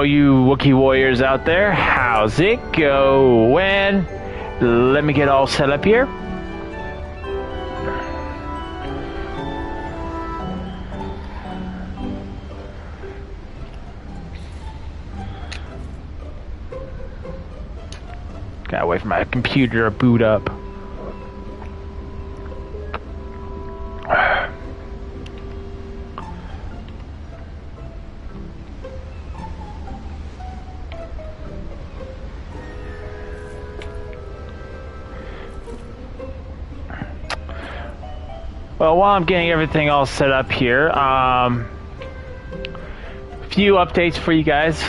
all you Wookiee warriors out there. How's it going? Let me get all set up here. Gotta wait for my computer to boot up. Well, while I'm getting everything all set up here, a few updates for you guys.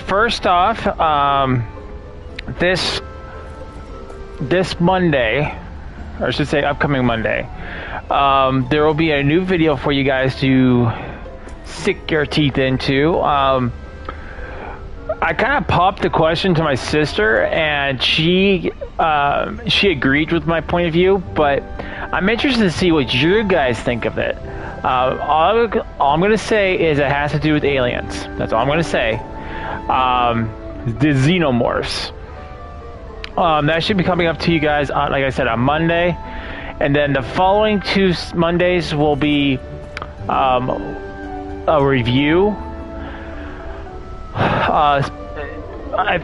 First off, this Monday, or I should say upcoming Monday, there will be a new video for you guys to stick your teeth into. I kind of popped the question to my sister, and she agreed with my point of view, but I'm interested to see what you guys think of it. All I'm going to say is it has to do with aliens. That's all I'm going to say. The xenomorphs. That should be coming up to you guys, like I said, on Monday. And then the following two Mondays will be a review. I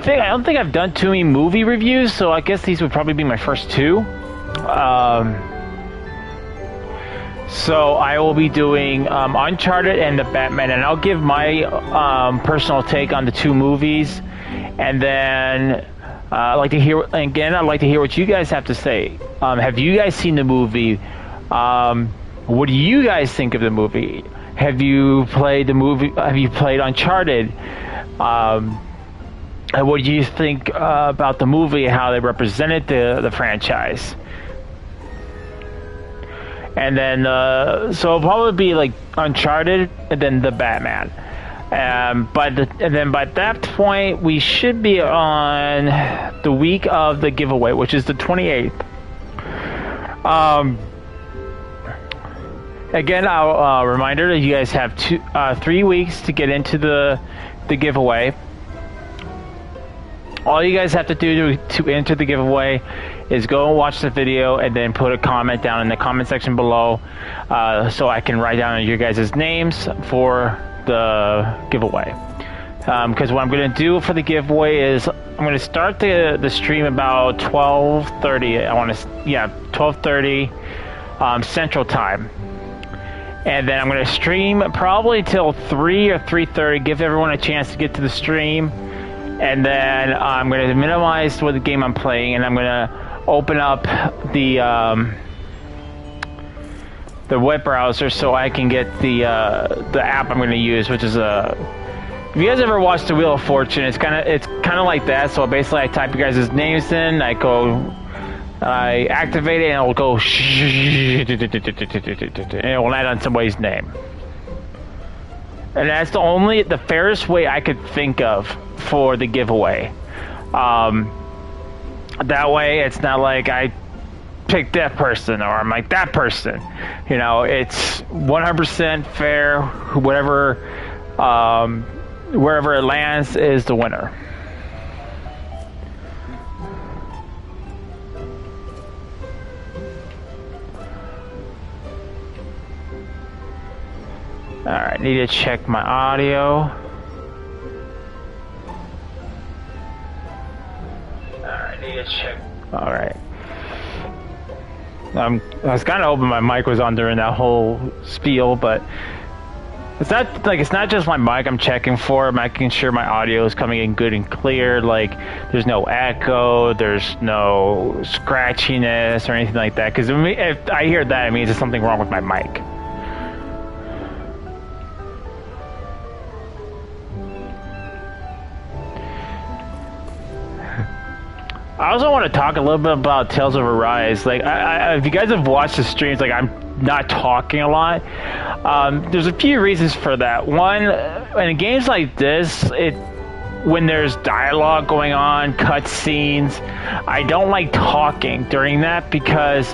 don't think I've done too many movie reviews, so I guess these would probably be my first two. So I will be doing Uncharted and the Batman, and I'll give my personal take on the two movies, and then I'd like to hear what you guys have to say. Have you guys seen the movie? What do you guys think of the movie? Have you played the movie? Have you played Uncharted? And what do you think about the movie? How they represented the franchise? And then, so it'll probably be like Uncharted and then the Batman. And then by that point, we should be on the week of the giveaway, which is the 28th. Again, I'll reminder that you guys have 3 weeks to get into the giveaway. All you guys have to do to enter the giveaway is go and watch the video and then put a comment down in the comment section below, so I can write down your guys' names for the giveaway. Because what I'm going to do for the giveaway is I'm going to start the stream about 12:30. 12:30 Central Time. And then I'm going to stream probably till 3 or 3:30, give everyone a chance to get to the stream. And then I'm going to minimize what the game I'm playing, and I'm going to open up the web browser so I can get the app I'm going to use, which is if you guys ever watched the Wheel of Fortune, it's kind of like that. So basically, I type your guys' names in, I activate it, and it'll go and it will land on somebody's name. And that's the fairest way I could think of for the giveaway. That way, it's not like I pick that person or I'm like that person. You know, it's 100% fair. Wherever it lands is the winner. Alright, need to check my audio. Alright. I was kind of hoping my mic was on during that whole spiel, but it's not just my mic I'm checking for. I'm making sure my audio is coming in good and clear. Like, there's no echo, there's no scratchiness or anything like that. Because if I hear that, it means there's something wrong with my mic. I also want to talk a little bit about Tales of Arise. Like, if you guys have watched the streams, like, I'm not talking a lot. There's a few reasons for that. One, in games like this, when there's dialogue going on, cutscenes, I don't like talking during that because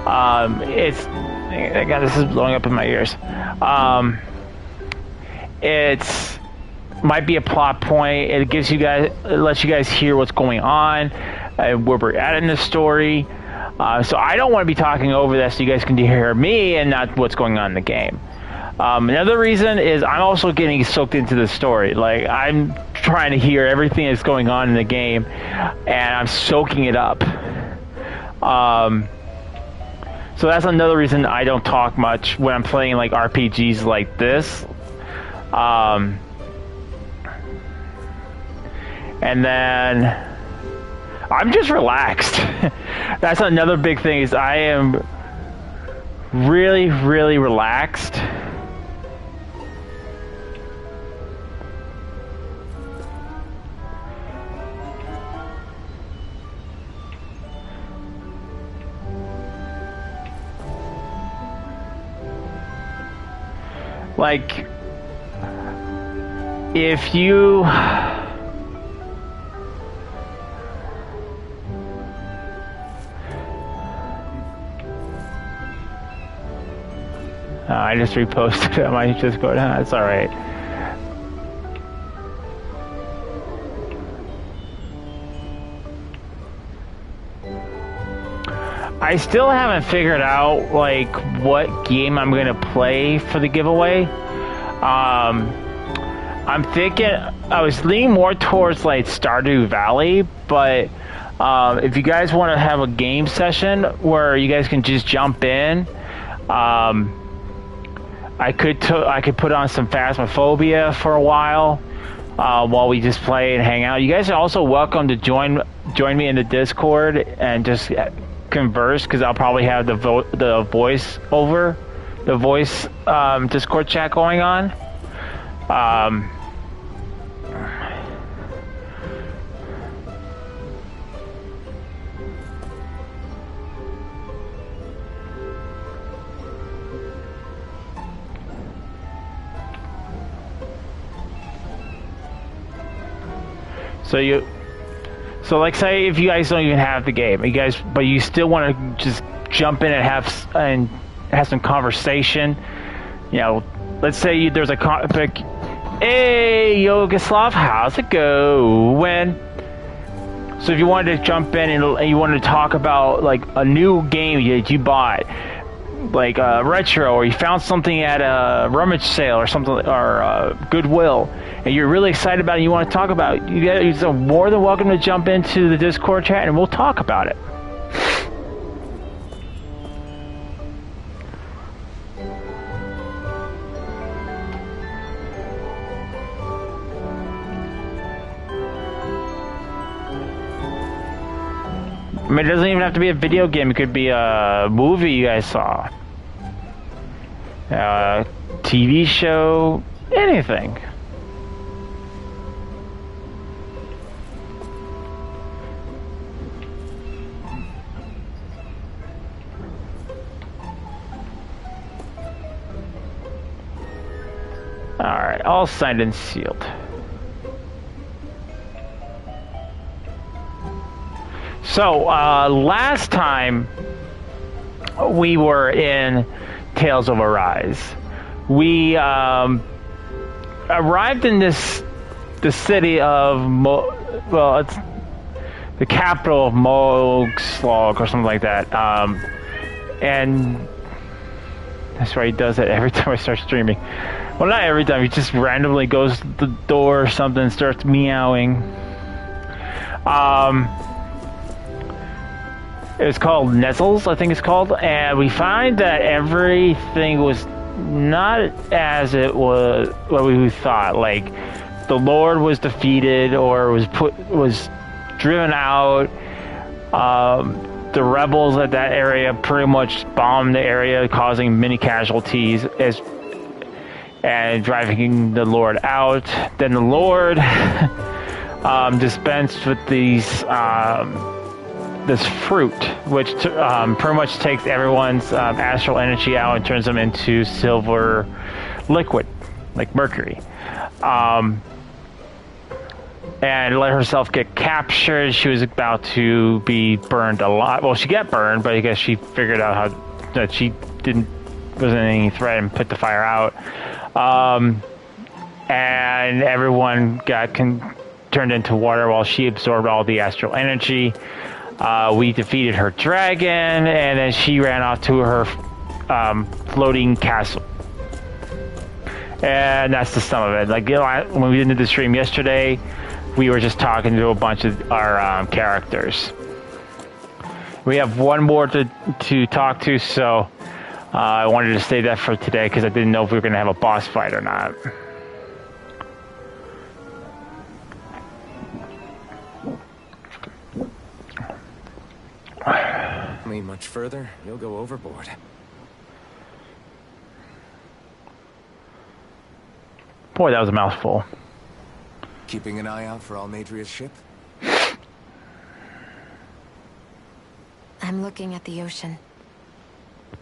God, this is blowing up in my ears. might be a plot point. It gives you guys, it lets you guys hear what's going on, where we're at in the story. So I don't want to be talking over this so you guys can hear me and not what's going on in the game. Another reason is I'm also getting soaked into the story. Like, I'm trying to hear everything that's going on in the game, and I'm soaking it up. So that's another reason I don't talk much when I'm playing like RPGs like this. And then I'm just relaxed. That's another big thing, is I am really, really relaxed. Like, if you... I just reposted it on my Discord. It's alright. I still haven't figured out like what game I'm gonna play for the giveaway. I'm thinking I was leaning more towards like Stardew Valley, but if you guys want to have a game session where you guys can just jump in, I could put on some Phasmophobia for a while while we just play and hang out. You guys are also welcome to join me in the Discord and just converse, because I'll probably have the voice Discord chat going on. So like, say if you guys don't even have the game, but you still want to just jump in and have some conversation. You know, let's say there's a topic. Hey, Yogoslav, how's it going? So if you wanted to jump in and you wanted to talk about like a new game that you bought, like a retro, or you found something at a rummage sale or something, or Goodwill, and you're really excited about it and you want to talk about it, you're more than welcome to jump into the Discord chat and we'll talk about it. I mean, it doesn't even have to be a video game. It could be a movie you guys saw, a TV show, anything. Alright, all signed and sealed. So, last time we were in Tales of Arise, we arrived in the city of it's the capital of Mogslag or something like that, and that's why he does it every time I start streaming. Well, not every time. He just randomly goes to the door or something and starts meowing. It's called Nezzles, I think it's called, and we find that everything was not as it was what we thought. Like, the Lord was defeated or was driven out. The rebels at that area pretty much bombed the area, causing many casualties and driving the Lord out. Then the Lord dispensed with this fruit, which pretty much takes everyone's astral energy out and turns them into silver liquid, like mercury. And let herself get captured. She was about to be burned alive. Well, she got burned, but I guess she figured out that she wasn't any threat and put the fire out. and everyone got turned into water while she absorbed all the astral energy. We defeated her dragon, and then she ran off to her floating castle. And that's the sum of it. Like, when we did the stream yesterday, we were just talking to a bunch of our characters. We have one more to talk to, so I wanted to save that for today because I didn't know if we were going to have a boss fight or not. Me much further, you'll go overboard. Boy, that was a mouthful. Keeping an eye out for Almadria's ship? I'm looking at the ocean.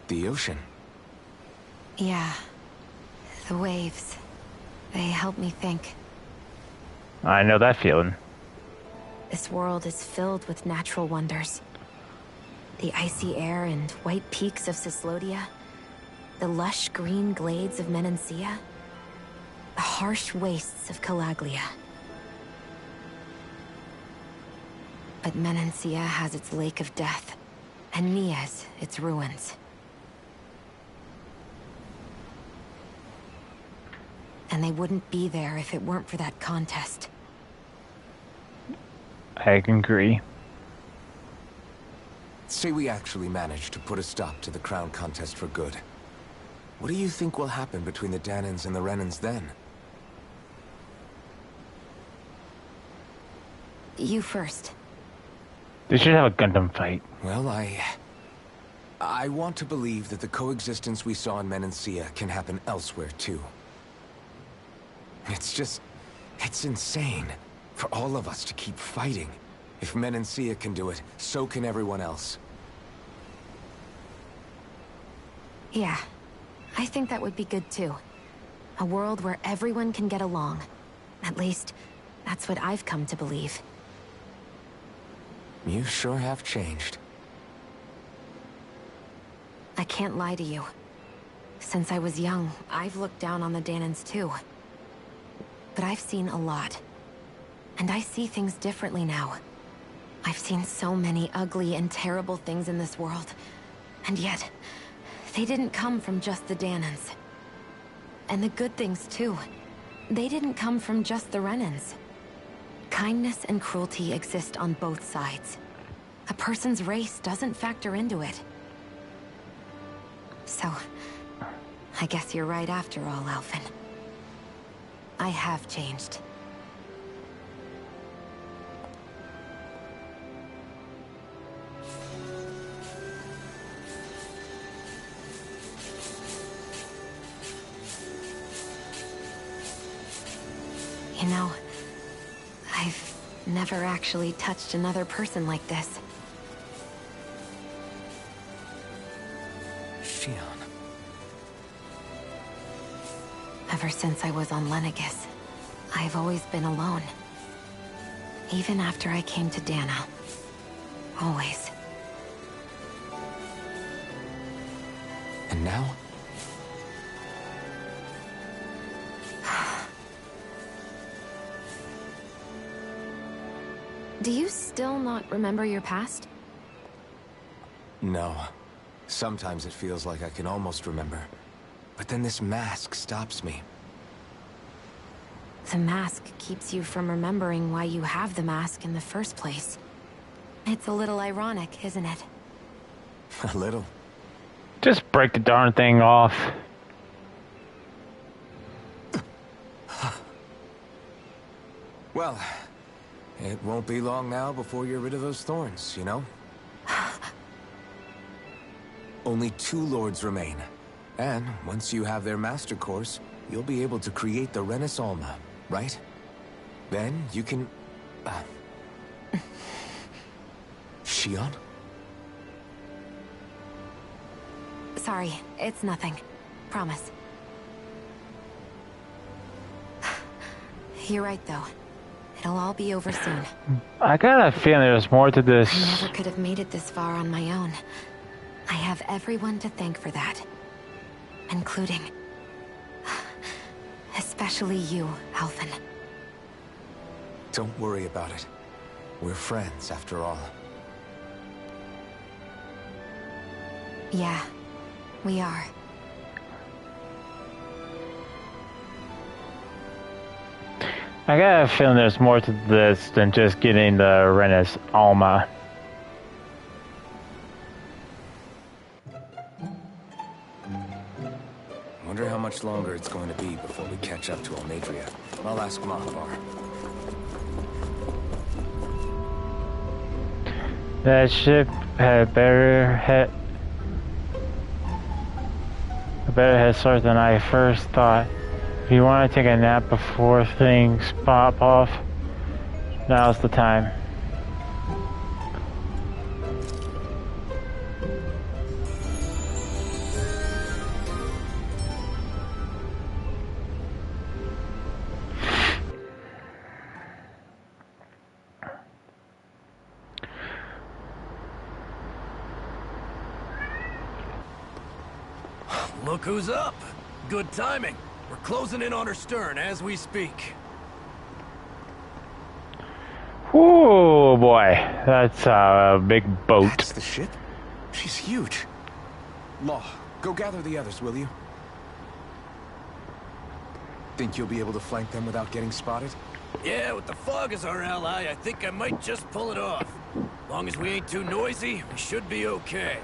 The ocean? Yeah. The waves. They help me think. I know that feeling. This world is filled with natural wonders. The icy air and white peaks of Cislodia. The lush green glades of Menancia. The harsh wastes of Calaglia. But Menancia has its lake of death, and Nias its ruins. And they wouldn't be there if it weren't for that contest. I can agree. Say we actually manage to put a stop to the crown contest for good. What do you think will happen between the Danans and the Renans then? You first. They should have a Gundam fight. Well, I want to believe that the coexistence we saw in Menancia can happen elsewhere, too. It's insane for all of us to keep fighting. If Menancia can do it, so can everyone else. Yeah, I think that would be good too. A world where everyone can get along. At least, that's what I've come to believe. You sure have changed. I can't lie to you. Since I was young, I've looked down on the Danans too. But I've seen a lot. And I see things differently now. I've seen so many ugly and terrible things in this world. And yet, they didn't come from just the Danans. And the good things too. They didn't come from just the Renans. Kindness and cruelty exist on both sides. A person's race doesn't factor into it. So, I guess you're right after all, Alphen. I have changed. You know, I've never actually touched another person like this. Shion. Ever since I was on Lenegis, I've always been alone. Even after I came to Dana. Always. And now? Do you still not remember your past? No. Sometimes it feels like I can almost remember. But then this mask stops me. The mask keeps you from remembering why you have the mask in the first place. It's a little ironic, isn't it? A little. Just break the darn thing off. Well, it won't be long now before you're rid of those thorns, you know? Only 2 lords remain. And once you have their master course, you'll be able to create the Renis Alma, right? Then you can... Shion? Sorry, it's nothing. Promise. You're right, though. It'll all be over soon. I got a feeling there's more to this. I never could have made it this far on my own. I have everyone to thank for that. Including... Especially you, Alvin. Don't worry about it. We're friends, after all. Yeah, we are. I got a feeling there's more to this than just getting the Renis Alma. Wonder how much longer it's going to be before we catch up to Almadria. I'll ask Makbar. That ship had a better head start than I first thought. If you want to take a nap before things pop off, now's the time. Look who's up! Good timing. We're closing in on her stern as we speak. Oh boy, that's a big boat. That's the ship? She's huge. Law, go gather the others, will you? Think you'll be able to flank them without getting spotted? Yeah, with the fog as our ally, I think I might just pull it off. Long as we ain't too noisy, we should be okay.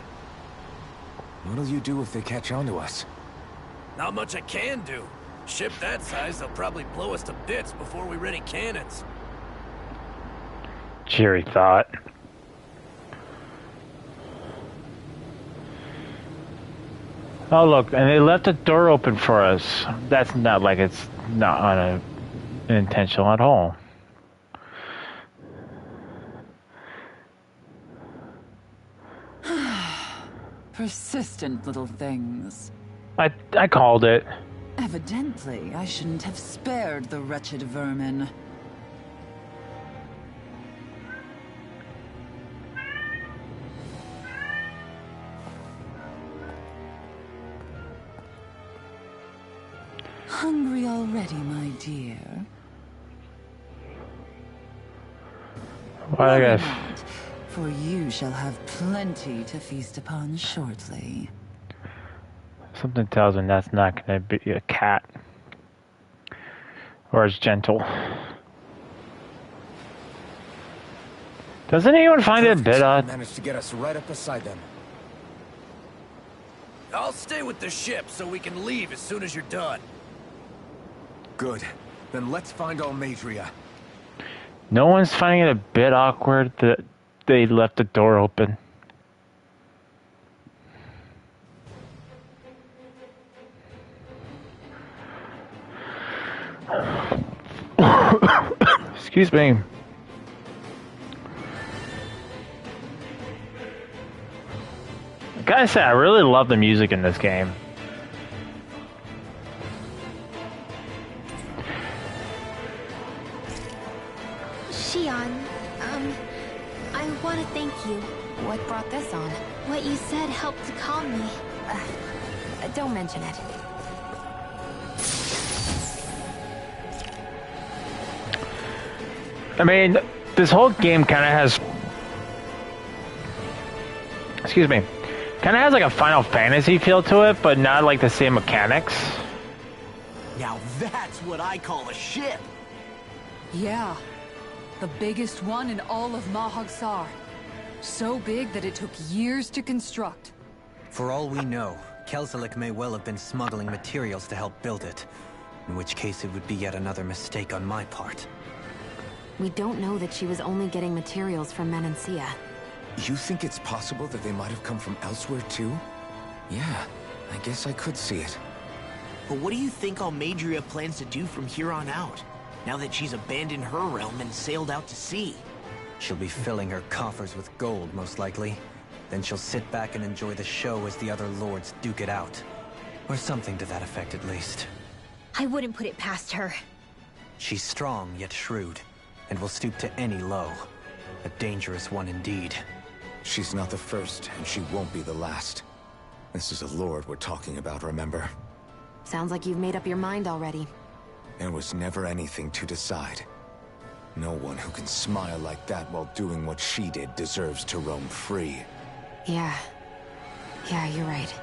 What'll you do if they catch on to us? Not much I can do. Ship that size, they'll probably blow us to bits before we ready cannons. Cheery thought. Oh look, and they left the door open for us. That's not like it's not unintentional at all. Persistent little things. I called it. Evidently, I shouldn't have spared the wretched vermin. Hungry already, my dear? Well, I Worry guess. not, for you shall have plenty to feast upon shortly. Something tells me that's not going to be a cat. Or as gentle. Doesn't anyone find it a bit odd? Managed to get us right up beside them. I'll stay with the ship so we can leave as soon as you're done. Good. Then let's find Almadria. No one's finding it a bit awkward that they left the door open. Excuse me. I gotta say, I really love the music in this game. Shion, I want to thank you. What brought this on? What you said helped to calm me. Don't mention it. I mean, this whole game kind of has... Excuse me. Kind of has like a Final Fantasy feel to it, but not like the same mechanics. Now that's what I call a ship! Yeah, the biggest one in all of Mahagsar. So big that it took years to construct. For all we know, Kelzelik may well have been smuggling materials to help build it. In which case it would be yet another mistake on my part. We don't know that she was only getting materials from Menancia. You think it's possible that they might have come from elsewhere too? Yeah, I guess I could see it. But what do you think Almadria plans to do from here on out, now that she's abandoned her realm and sailed out to sea? She'll be filling her coffers with gold, most likely. Then she'll sit back and enjoy the show as the other lords duke it out. Or something to that effect, at least. I wouldn't put it past her. She's strong, yet shrewd, and will stoop to any low. A dangerous one indeed. She's not the first, and she won't be the last. This is a lord we're talking about, remember? Sounds like you've made up your mind already. There was never anything to decide. No one who can smile like that while doing what she did deserves to roam free. Yeah. Yeah, you're right.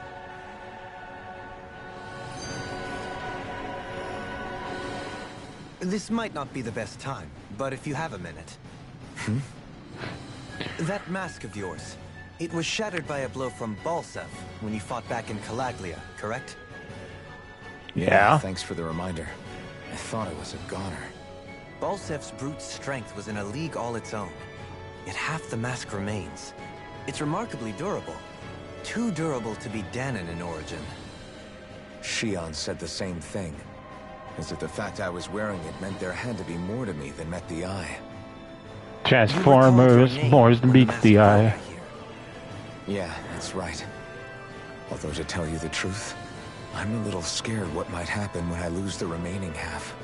This might not be the best time, but if you have a minute. That mask of yours, it was shattered by a blow from Balsev when you fought back in Calaglia, correct? Yeah. Thanks for the reminder. I thought it was a goner. Balsev's brute strength was in a league all its own. Yet half the mask remains. It's remarkably durable. Too durable to be Danon in origin. Shion said the same thing. As if the fact I was wearing it meant there had to be more to me than met the eye. Transformers, more than meets the eye. Yeah, that's right. Although to tell you the truth, I'm a little scared what might happen when I lose the remaining half.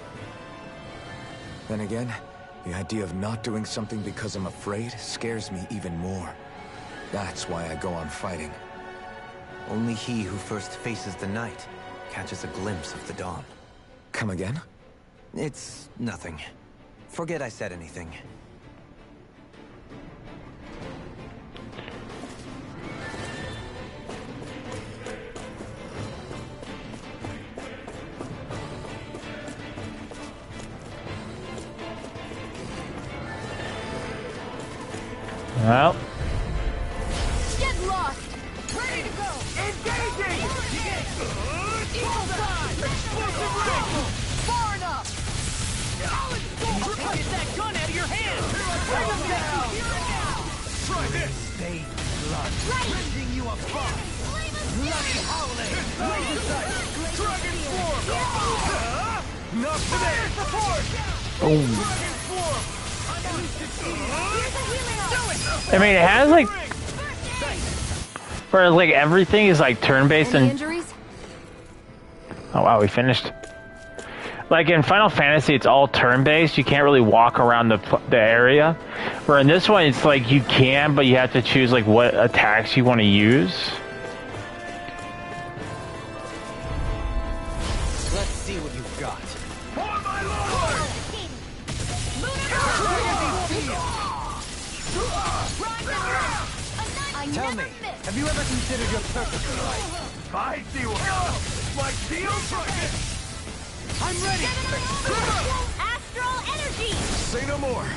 Then again, the idea of not doing something because I'm afraid scares me even more. That's why I go on fighting. Only he who first faces the night catches a glimpse of the dawn. Come again? It's nothing. Forget I said anything. Well. Get lost! Ready to go! Engaging! Eagle side! Explosive rifle! Far enough! Get that gun out of your hand! Bring him down! Try this! Stay blood. Right! Rending you apart. Bloody howling. Dragon form! Not today! Support! Boom. Dragon form! I mean, it has like, where like everything is like turn-based Any and. injuries? Oh wow, we finished. Like in Final Fantasy, it's all turn-based. You can't really walk around the area. Where in this one, it's like you can, but you have to choose like what attacks you want to use. Let's see what you've got. For my lord! Tell me, have you ever considered your purpose in life? I see what... Like steel? I'm ready. Astral energy! Say no more.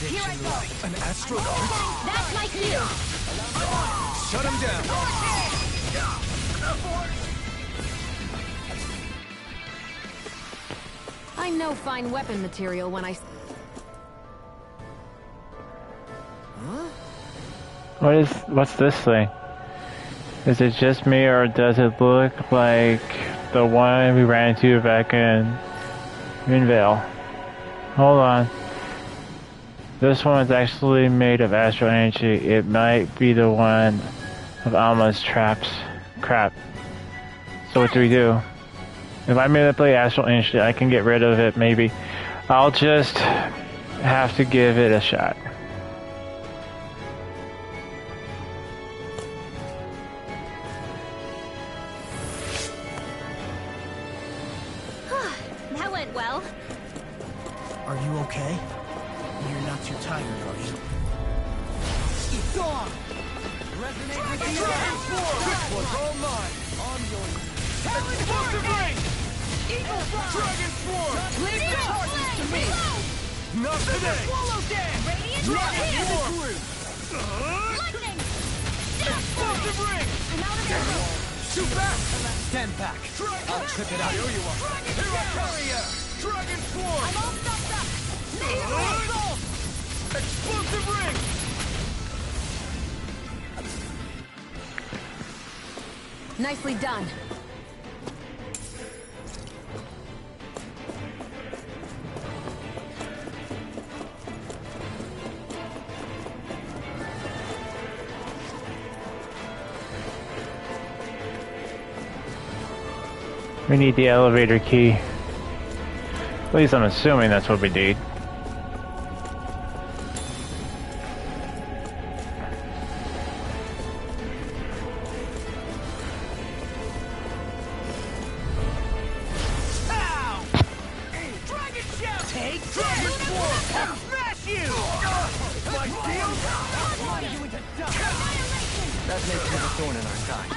Here I go! An astronaut? That's my cue! Shut him down! I know fine weapon material when I... What's this thing? Is it just me, or does it look like the one we ran into back in Moonvale? Hold on. This one's actually made of astral energy. It might be the one of Alma's traps. Crap. So what do we do? If I manipulate astral energy, I can get rid of it, maybe. I'll just have to give it a shot. That went well. Are you okay? You're not too tired, are you? It's on! Resonate with the Dragon form! This one's all mine! On your Explosive ring! Eagle Dragon form! Leave the targets to me! Not today! Swallow dam! Radiant Dragon hit! form! Lightning! Explosive ring! I'm out of arrows! Shoot back! Stand back. I'll trip it out. Here you are! Here I carry ya! Dragon form! I'm all stuffed up! Eagle assault! Explosive ring! Nicely done. We need the elevator key. At least I'm assuming that's what we need. Nation's a thorn in our side.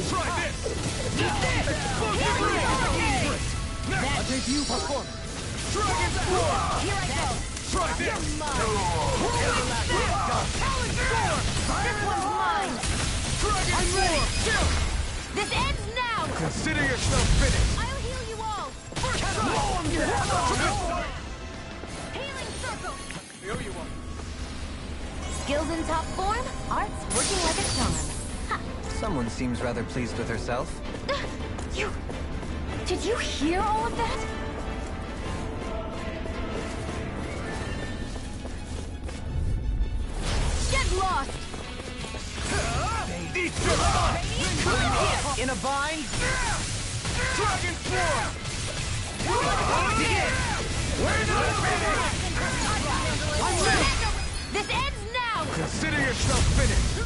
Try this! Explosive ring! I'll take you perform. Dragon Sword! Here I go. Try this! You're mine. This one's mine. Dragon Sword! This ends now. Consider yourself finished! I'll heal you all. Healing circle. I owe you one. Skills in top form, art's working like a charm. Someone seems rather pleased with herself. You... Did you hear all of that? Get lost. Eat your fun! In a bind? Dragon Sword! We're not finished. This ends now. Consider yourself finished!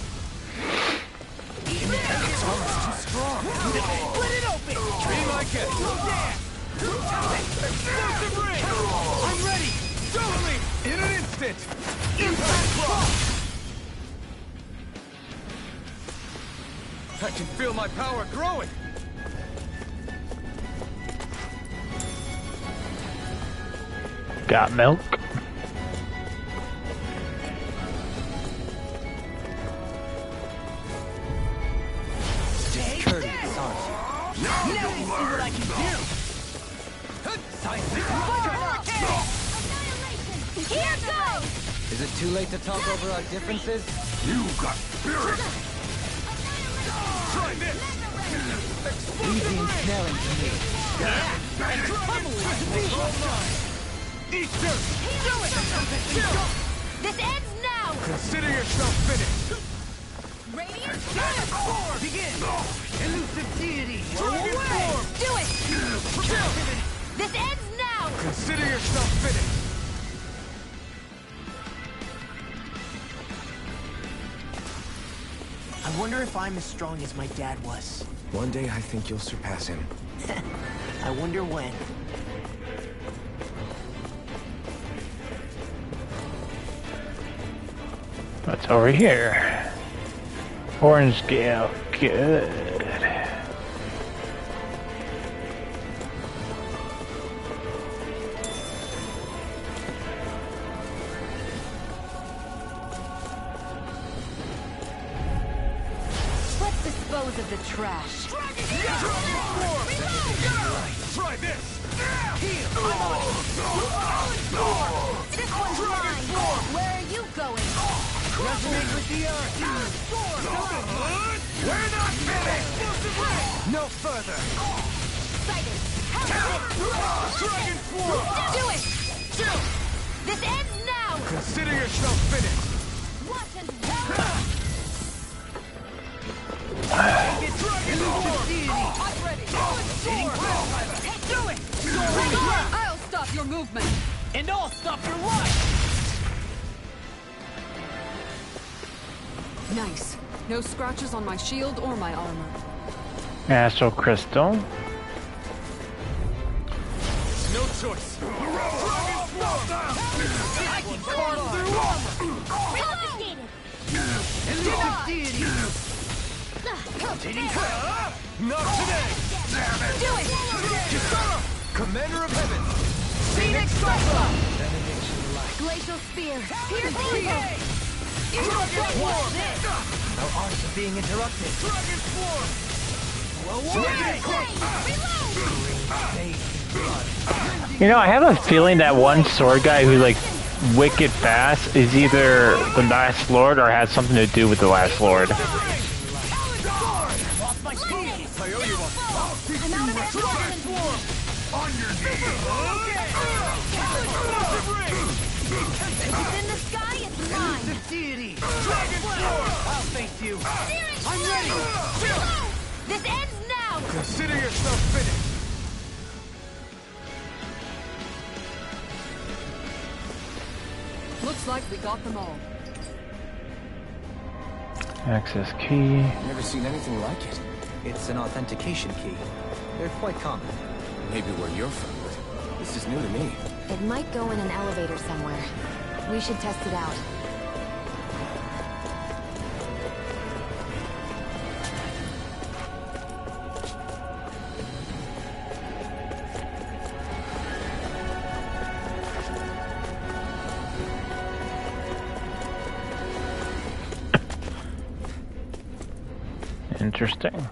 It's almost too strong. Split it open! Be my guest! Explosive ring! I'm ready! Totally! In an instant! Impact cross! I can feel my power growing! Got milk? Discourteous, aren't you? Now you see what I can do! Here goes. Is it too late to talk over our differences? You got spirit! Try this! Easy ensnaring to me. Eat dirt! Do it. This ends now. Consider yourself finished! Radiant. Begin! Elusive deity! Dragon form! Do it. Kill! This ends now. Consider yourself finished! I wonder if I'm as strong as my dad was. One day I think you'll surpass him. I wonder when. What's over here? Horn scale. Good. Let's dispose of the trash. Try this! This one's mine. Where are you going? Resonate with the earth! We're not finished! No further! Excited. Dragon form! Do it. This ends now. Consider yourself finished! Watch and Dragon form! I'm ready. Do it. I'll stop your movement. And I'll stop your life! Nice. No scratches on my shield or my armor. Astral crystal. No choice! Dragon form! I can carve through armor! Elusive deity! Not today! Damn it! Do it. Kisara! Commander of Heaven! Phoenix Cyclone. Benediction light. Glacial Spear. Pierce evil. Dragon form! Our arts are being interrupted. Dragon form! You know, I have a feeling that one sword guy who's like wicked fast is either the Last Lord or has something to do with the Last Lord. Lost my speed! I owe you one! I'm out of Dragon form! On your knees! Explosive ring! If it's in the sky, it's mine. Elusive deity! Dragon form! I'll face you! I'm ready. This ends now. Consider yourself finished! Looks like we got them all. Access key. Never seen anything like it. It's an authentication key. They're quite common. Maybe where you're from, but this is new to me. It might go in an elevator somewhere. We should test it out. Interesting.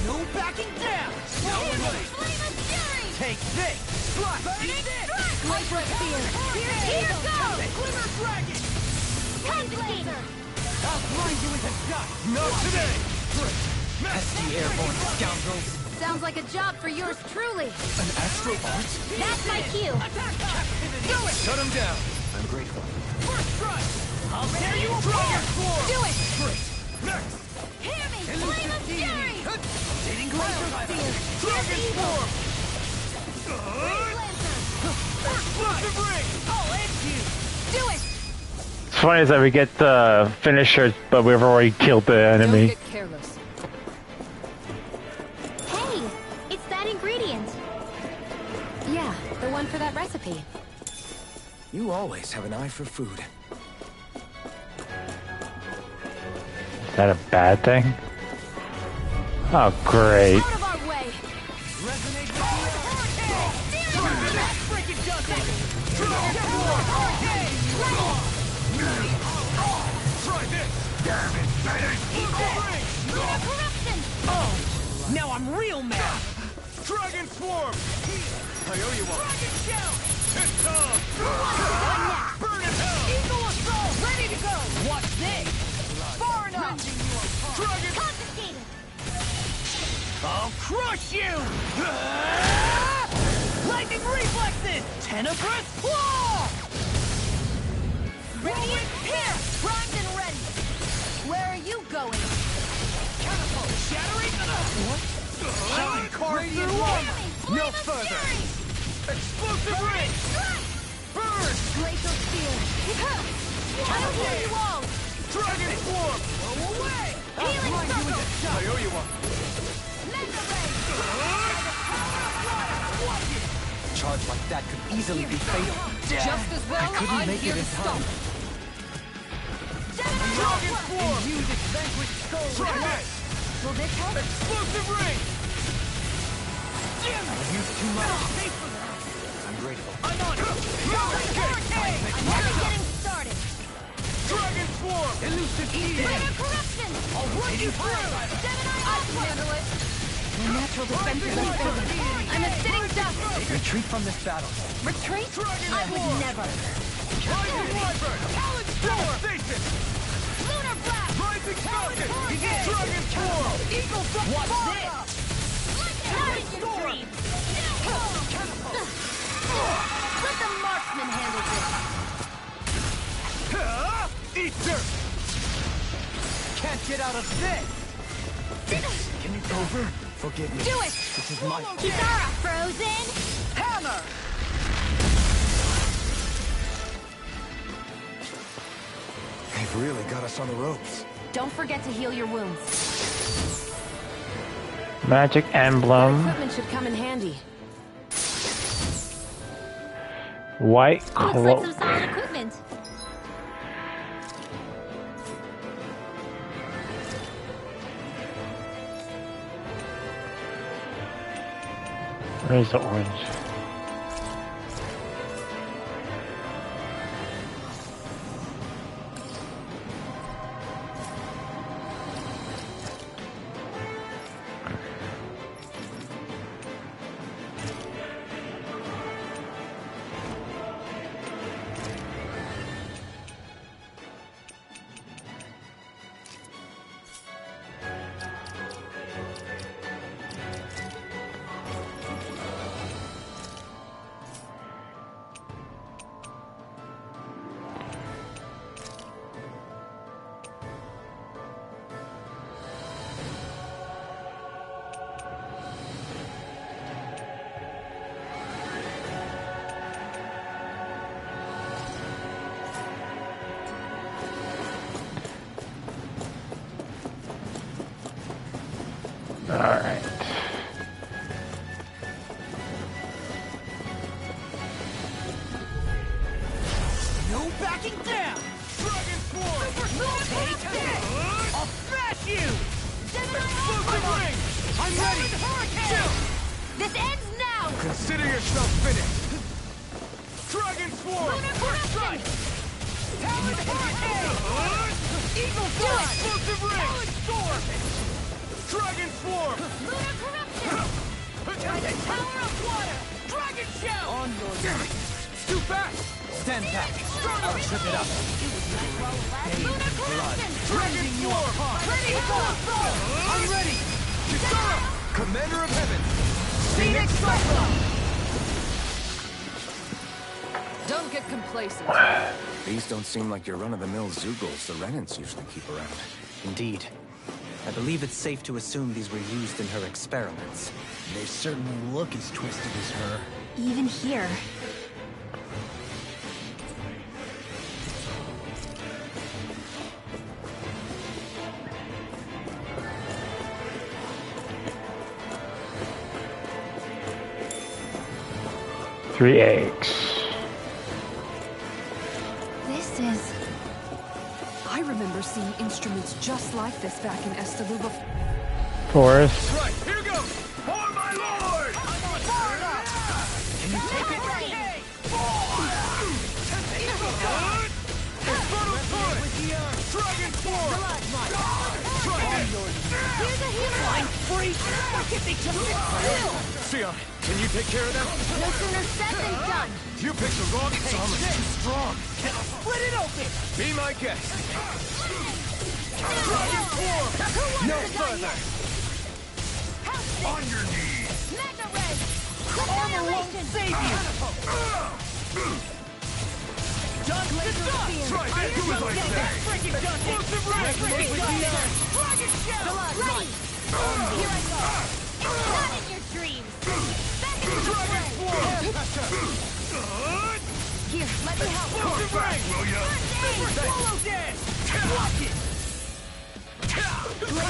No backing down! Take this! Burning strike! Glimmer spear! Here goes! Glimmer dragon! Cut laser! I'll grind you into dust! Not today! Pesky airborne scoundrels! Sounds like a job for yours truly. An astral art? That's my cue. Do it! Shut him down! I'm grateful. First strike! I'll tear you apart! Do it! Next! Hear me! Flame of fury! Dating glacier Spear! Dragon Here's evil! form! Explosive ring! I'll end you! Do it! It's funny is that we get the finisher, but we've already killed the Don't enemy. get careless. Hey! It's that ingredient. Yeah, the one for that recipe. You always have an eye for food. Is that a bad thing? Oh, great. Out of our way! Resonate with the Let's freaking dust it! Dragon form! Try this! Damn it, ring! Lunar corruption! Oh! Now I'm real mad! Dragon swarm! I owe you one! Dragon shell! It's time! Burn in hell! Eagle assault! Ready to go! Watch this! Far enough! Dragon! Confiscated! I'll crush you! Lightning reflexes! Tenebrous claw! Radiant here! Primed and ready! Where are you going? Catapult! Shattering! What? Shine carve through armor! No further! Explosive ring! Burn! Glacial spear! I don't hear you all! Dragon swarm! Go away! Healing circle! I owe you one! Mega ray! Charge like that could easily be fatal. Just as well, couldn't I'm make here it to in stop. time. Dragon swarm! You this vanquished soul. Try this! Will this help? Explosive ring! I've used too much. I'm grateful. I'm on it! I'm never getting started! Dragon swarm! Elusive Lunar corruption! I'll run you through! Gemini I can handle it. My natural defenses are failing. I'm a sitting duck! Retreat from this battle. Retreat? I would never! Rising Wyvern! Talon Storm! Station! Lunar blast! Rising Falcon! Dragon swarm! Eagle from What's far this? up. Dragon dream! Let the marksman handle this! Eat dirt! Can't get out of this! Can it over? Forgive me. Do it! This is my Kitara frozen! Hammer! They've really got us on the ropes. Don't forget to heal your wounds. Magic emblem. Equipment should come in handy. White Looks like cloak. some solid equipment. Where's the orange? backing down! Dragon Swarm! Take that! I'll smash you! Explosive ring! I'm ready! Chill! This ends now! Consider yourself finished. Dragon Swarm! Lunar First strike! Talon Hurricane! Eagle Fly! Explosive ring! Talon Storm! Dragon Swarm! Lunar corruption! Power of water! Dragon Shell! On your mark. Too fast! Stand back. I'll trip it up. Lunar corruption! Dragon Swarm! Ready to go! I'm ready! Kisara! Commander of Heaven! Phoenix Cyclone! Don't get complacent. These don't seem like your run-of-the-mill Zeugles the Renans usually keep around. Indeed. I believe it's safe to assume these were used in her experiments. They certainly look as twisted as her. Even here. Three eggs. This is... I remember seeing instruments just like this back in Estalu before. Forest. Right, here goes! For my lord! Can you take it? Hey! Infernal Torrent! Dragon Swarm! Here's a healer! I'm free! Fuck it, they just sit still! Sion, can you take care of them? No sooner said than done! You picked the wrong armor too strong! Split it open! Be my guest! Dragon Swarm! No further! On your knees! Magna Red! Armor won't save you! Done laser spear! Try to do as I say! Freaking done! Explosive ring! Dragon Shell! Ready! Here I go! Not in your dreams! Back into the Dragon fray! Swarm! Here, let me help! Explosive ring! Swallow dance! Block it! Dragon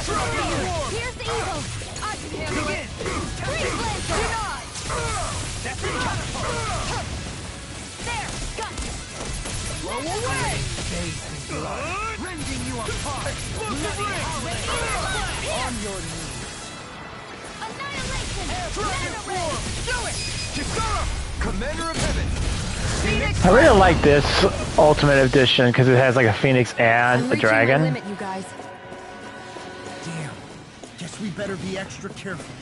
Swarm! Here's the evil! I can handle it! Freeze Lancer! Denied! That's it! Catapult! There! Got you! Blow away! Rending you apart! Explosive ring! On your knees! Annihilation! Dragon Magna Swarm! Red! Do it! Kisara! Commander of Heaven! Phoenix! I really like this Ultimate Edition because it has like a phoenix I'm and a reaching my dragon. limit, you guys. Damn. Guess we better be extra careful.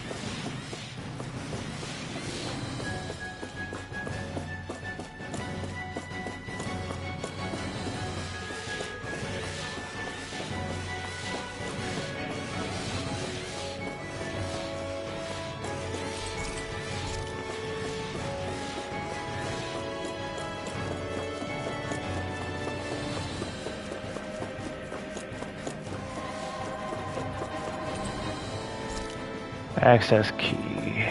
Access key.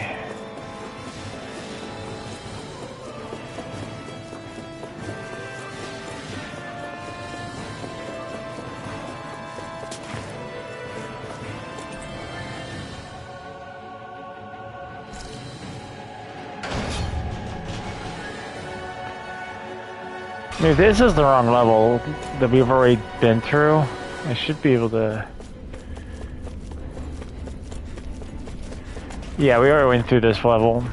If this is the wrong level that we've already been through, I should be able to... Yeah, we already went through this level.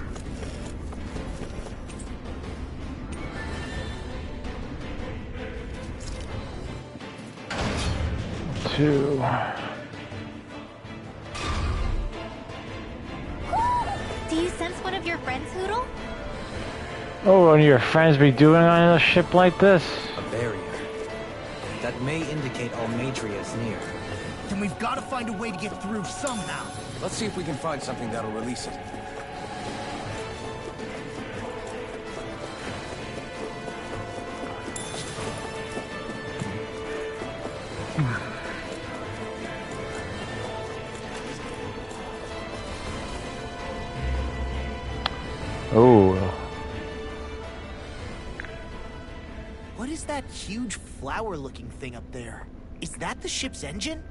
Two. Do you sense one of your friends, Hoodle? Oh, what do your friends be doing on a ship like this? A barrier. That may indicate Almadria is near. Then we've got to find a way to get through somehow. Let's see if we can find something that'll release it. Oh. What is that huge flower-looking thing up there? Is that the ship's engine?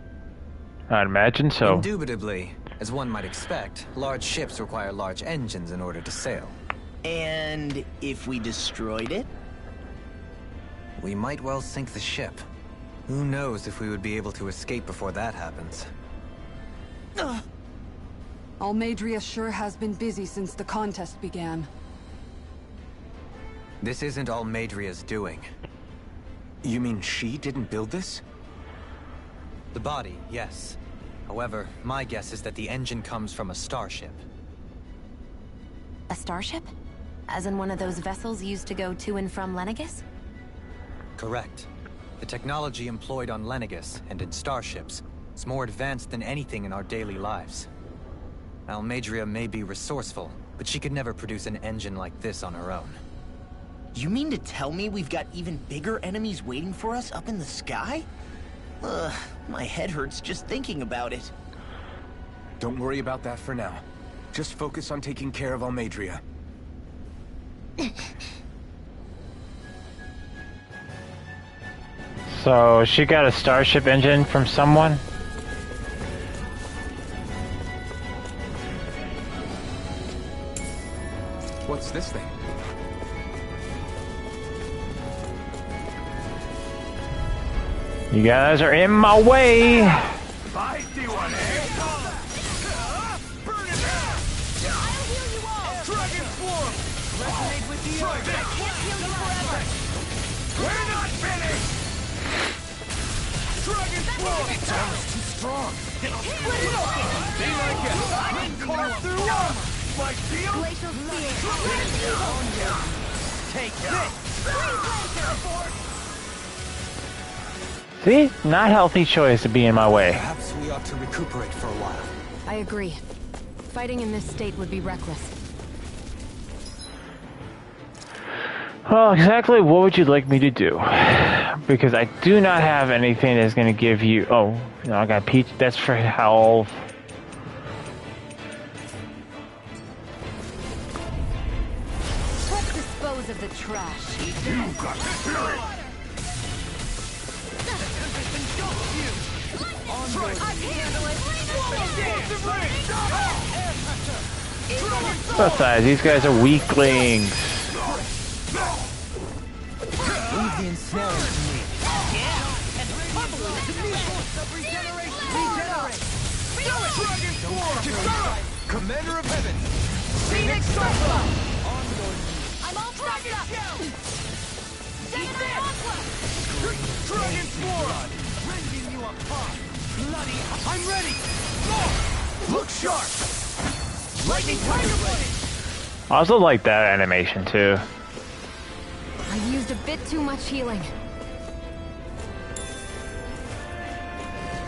I'd imagine so. Indubitably. As one might expect, large ships require large engines in order to sail. And if we destroyed it? We might well sink the ship. Who knows if we would be able to escape before that happens. Almadria sure has been busy since the contest began. This isn't Almadria's doing. You mean she didn't build this? The body, yes. However, my guess is that the engine comes from a starship. A starship? As in one of those vessels used to go to and from Lenegis? Correct. The technology employed on Lenegis and in starships is more advanced than anything in our daily lives. Almadria may be resourceful, but she could never produce an engine like this on her own. You mean to tell me we've got even bigger enemies waiting for us up in the sky? Ugh, my head hurts just thinking about it. Don't worry about that for now. Just focus on taking care of Almadria. So she got a starship engine from someone? What's this thing? You guys are in my way. Feisty one, eh? Burn it down! I'll heal you all! Dragon Swarm! Resonate with the earth! I can't heal you forever! We're not finished! Dragon Swarm! That was too strong! Be like it! Carve through armor! Like steel? Glacial Spear! Take this! See? Not healthy choice to be in my way. Perhaps we ought to recuperate for a while. I agree. Fighting in this state would be reckless. Well, exactly what would you like me to do? Because I do not have anything that's going to give you... Oh, no, I got Peach. That's for health. Let's dispose of the trash. You got the spirit! Besides, these guys are weaklings. Leave the ensnaring to me. Commander of Heaven! Phoenix Sulfur! I'm all tracked up! Sailor Aqua! Dragon Swarm! Rending you apart! Bloody... I'm ready! Go! Look sharp! Lightning Tiger Blade! I also like that animation too. I used a bit too much healing.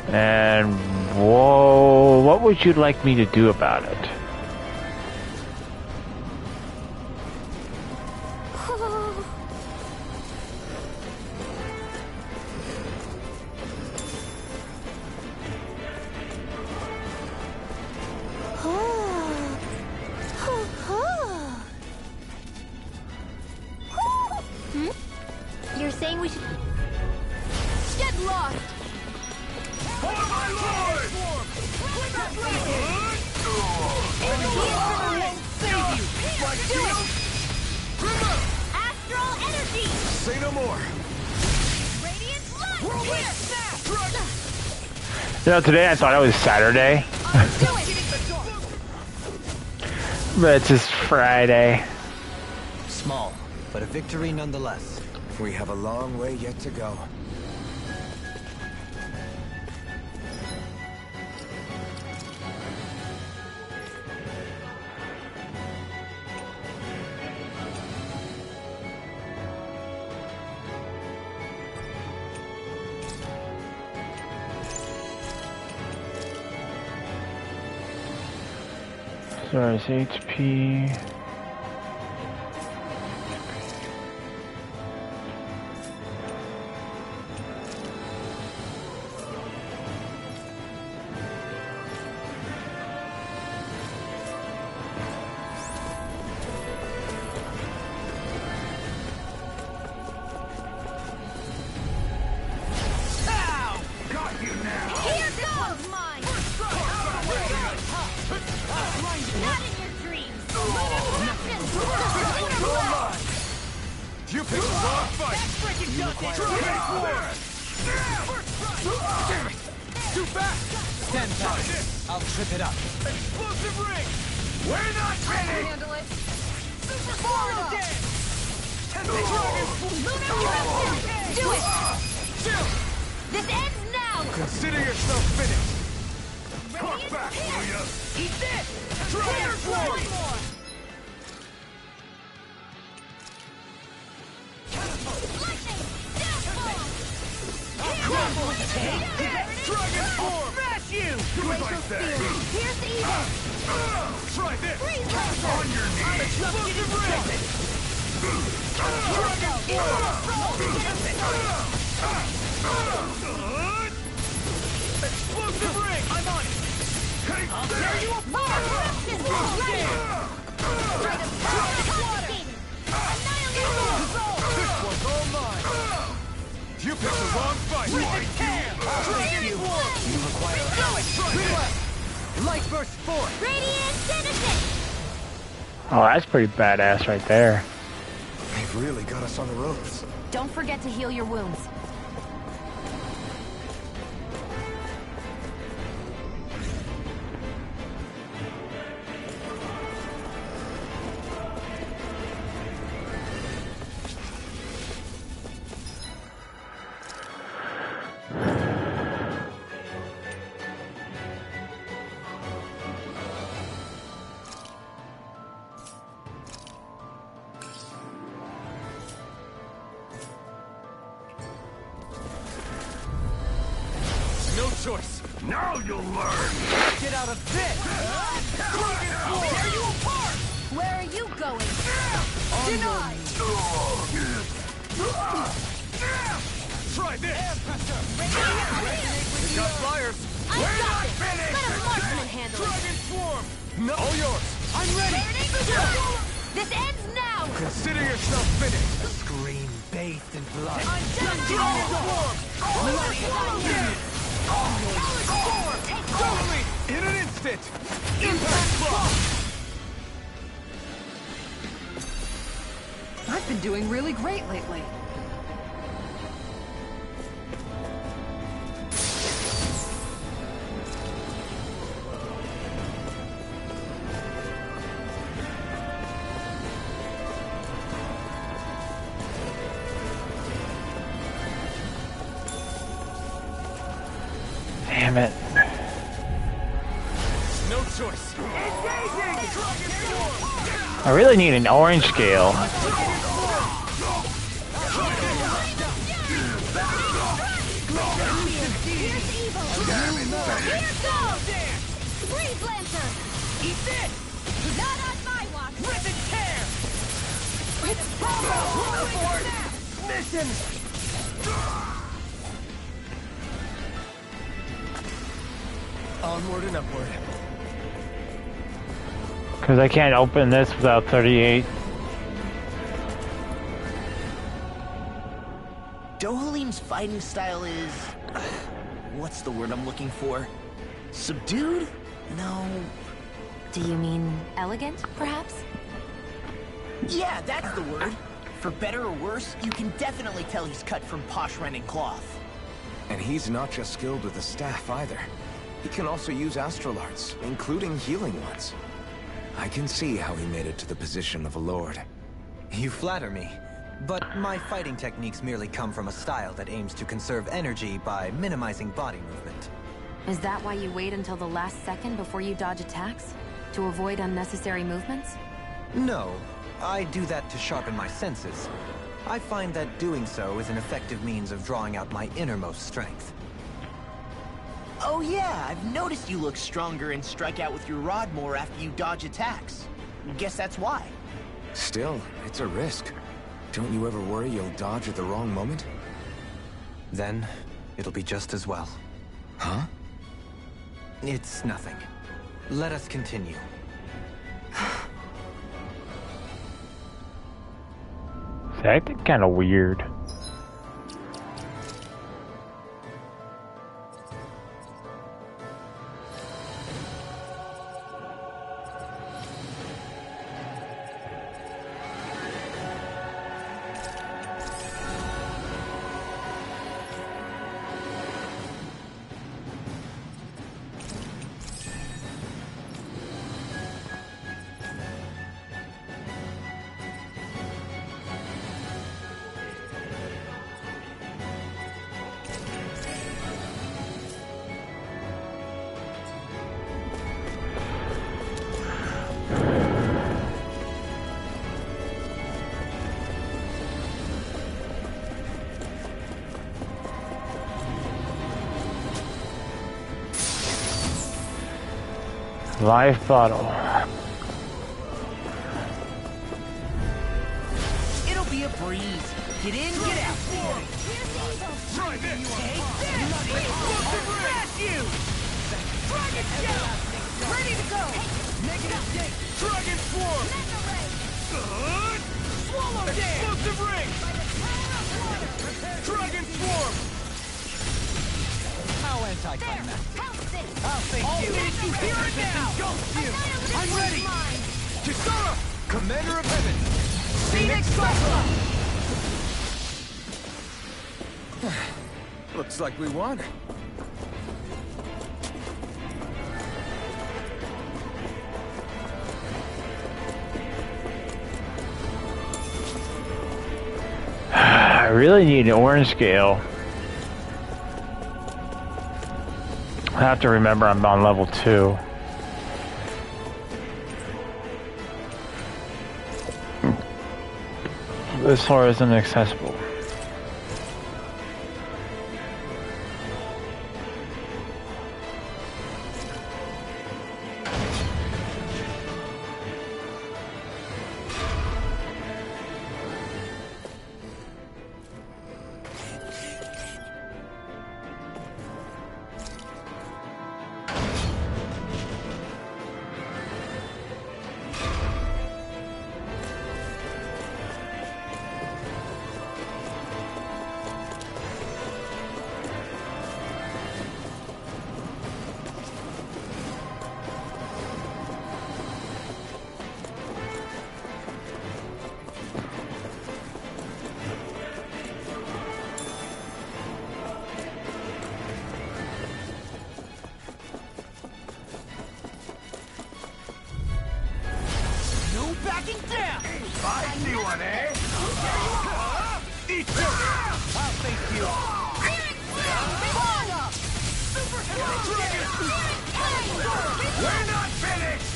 And whoa, what would you like me to do about it? You're saying we should get lost. For my lord! Save you! Like shield! Astral energy! Say no more! Radiant light! Whirlwind Here! snap! You know, today I thought it was Saturday, Do it! but it's just Friday. Small, but a victory nonetheless. We have a long way yet to go. So it's HP. Got you now! Here goes mine! Not in your dreams! You picked the wrong fight! That freaking does it! Damn it! Too fast! Stand back. I'll trip it up. Explosive ring! We're not finished! Handle it. Super Swallow Dance! Do it! Chill! This ends now! Consider yourself finished! Radiant back, here. will ya? Eat this! Dragon Force! One more! Lightning! Downfall! Dragon Form! Smash you! Do as I say! Here's evil! Try this! Freeze laser! On your knees! Explosive ring! Dragon Explosive ring! I'm on it! I'll tear you apart! This is lightning! This one's all mine! You picked the wrong fight! Dragon Form! You require Relax! Light Burst Force! Radiant Genesis! Oh, that's pretty badass right there. They've really got us on the ropes. Don't forget to heal your wounds. No choice! Now you'll learn! Get out of this! Tear you apart! Where are you going? Denied! Try this! Radiant Got flyers! I got it! Let a marksman handle it! Dragon Swarm! No, all yours! I'm ready! This ends now! Consider yourself finished! Scream bathed in blood. I'm done! Dragon Swarm! Totally! In an instant! Impact block! I've been doing really great lately. Damn it. No choice! Engaging! Dragon Swarm! I really need an orange scale. Here's evil! Here goes! Freeze Lancer! Eat this! Not on my watch! Rip and tear! It's Mission! Onward and upward. Because I can't open this without 38. Dohalim's fighting style is... what's the word I'm looking for? Subdued? No. Do you mean elegant, perhaps? Yeah, that's the word. For better or worse, you can definitely tell he's cut from posh rented cloth. And he's not just skilled with the staff either. He can also use astral arts, including healing ones. I can see how he made it to the position of a lord. You flatter me. But my fighting techniques merely come from a style that aims to conserve energy by minimizing body movement. Is that why you wait until the last second before you dodge attacks? To avoid unnecessary movements? No, I do that to sharpen my senses. I find that doing so is an effective means of drawing out my innermost strength. Oh yeah, I've noticed you look stronger and strike out with your rod more after you dodge attacks. Guess that's why. Still, it's a risk. Don't you ever worry you'll dodge at the wrong moment? Then, it'll be just as well. Huh? It's nothing. Let us continue. It's acting kind of weird. Life bottle. It'll be a breeze. Get in, get out. Try this! Take this! Smash you! Dragon Shell! Ready to go! Negative gate! Dragon Swarm! Mega Ray! Good! Swallow Dance! Explosive Ring! By the power of water! Dragon Swarm! How There! anticlimactic. House it! I'll thank I'll you. finish you here and now! Ghost you! Annihilate I'm ready! mine! Kisara! Commander of Heaven! Phoenix Cyclops! Looks like we won. I really need an orange scale. I have to remember I'm on level 2. This floor isn't accessible. No backing down! I see one, eh? Eat this! I'll face you. We're not finished!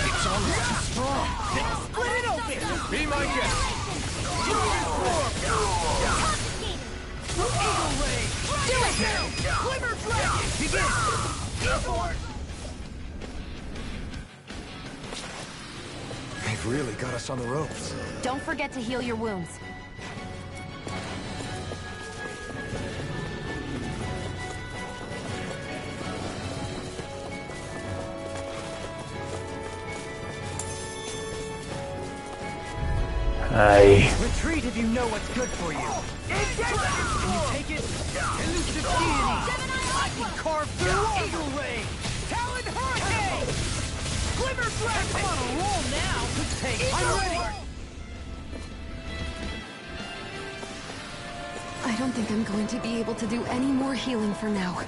It's almost too strong. Split it open! Be my guest! Dragon Swarm! Eagle Ray! Do it! Glimmer Dragon! Begin! Airborne! They've really got us on the ropes. Don't forget to heal your wounds. Retreat if you know what's good for you. Can you take it? Elusive deity! I can carve through Eagle Ray! Talon Hurricane! Glimmer Dragon! I'm on a roll now! I'm ready! I don't think I'm going to be able to do any more healing for now.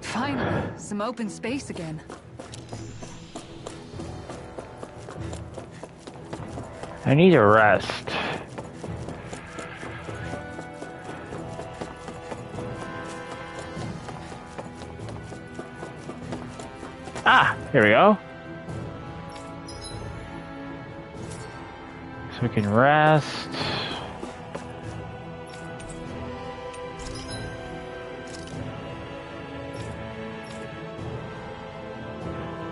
Finally, some open space again. I need a rest. Ah, here we go. So we can rest.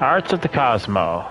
Arts of the Cosmo.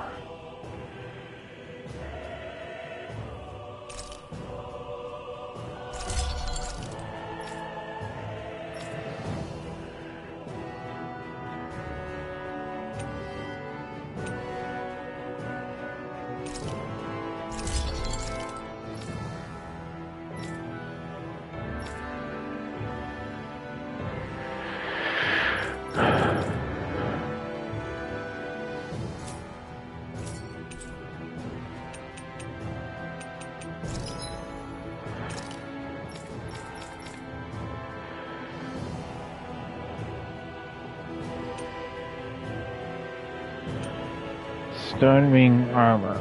Stone Wing armor.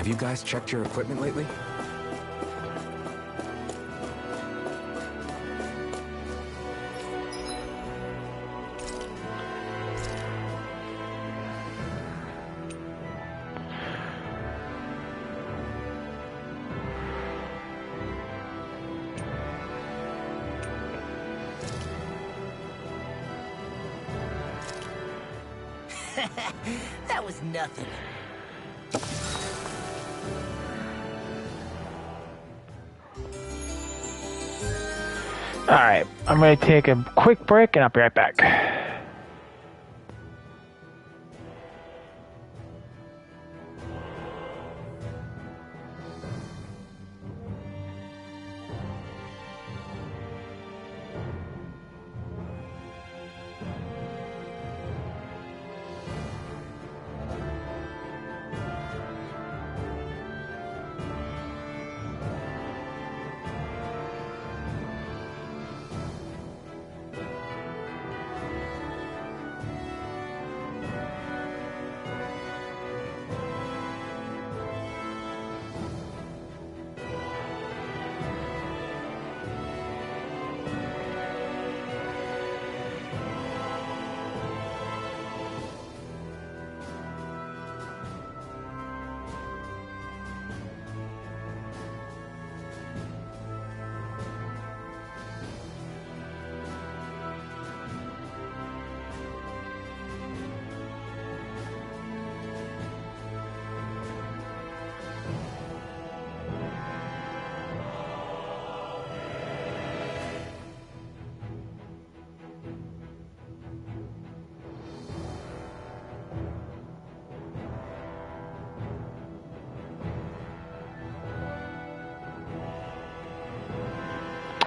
Have you guys checked your equipment lately? That was nothing. Alright, I'm gonna take a quick break and I'll be right back.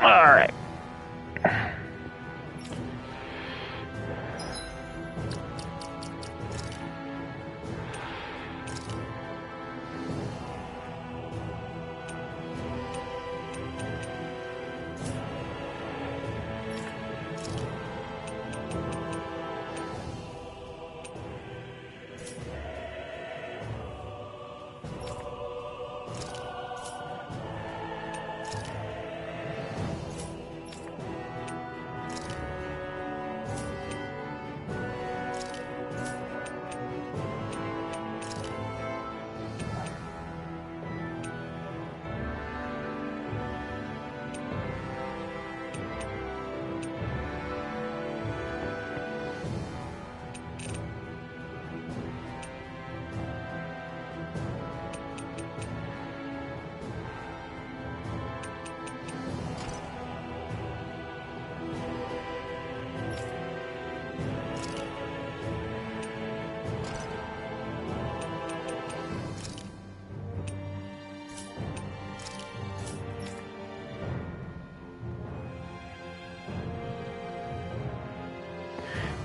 Alright.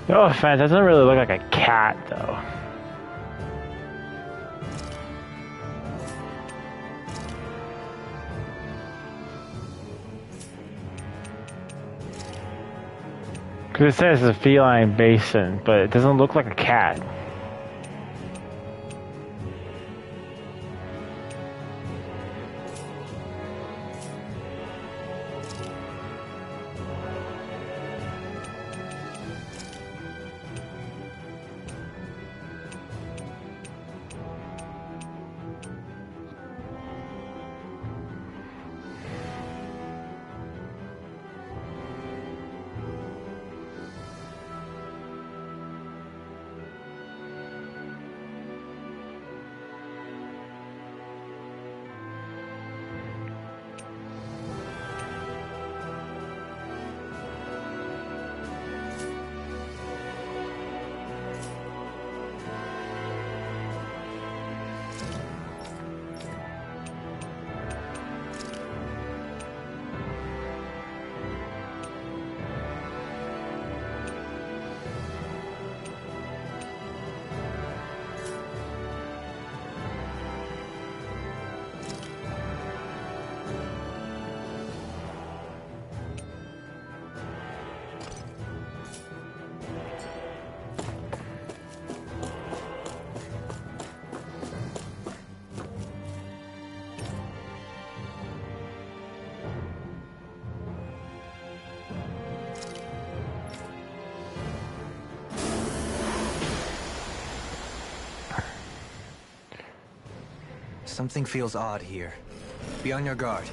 No offense, that doesn't really look like a cat, though. Because it says a feline basin, but it doesn't look like a cat. Something feels odd here. Be on your guard.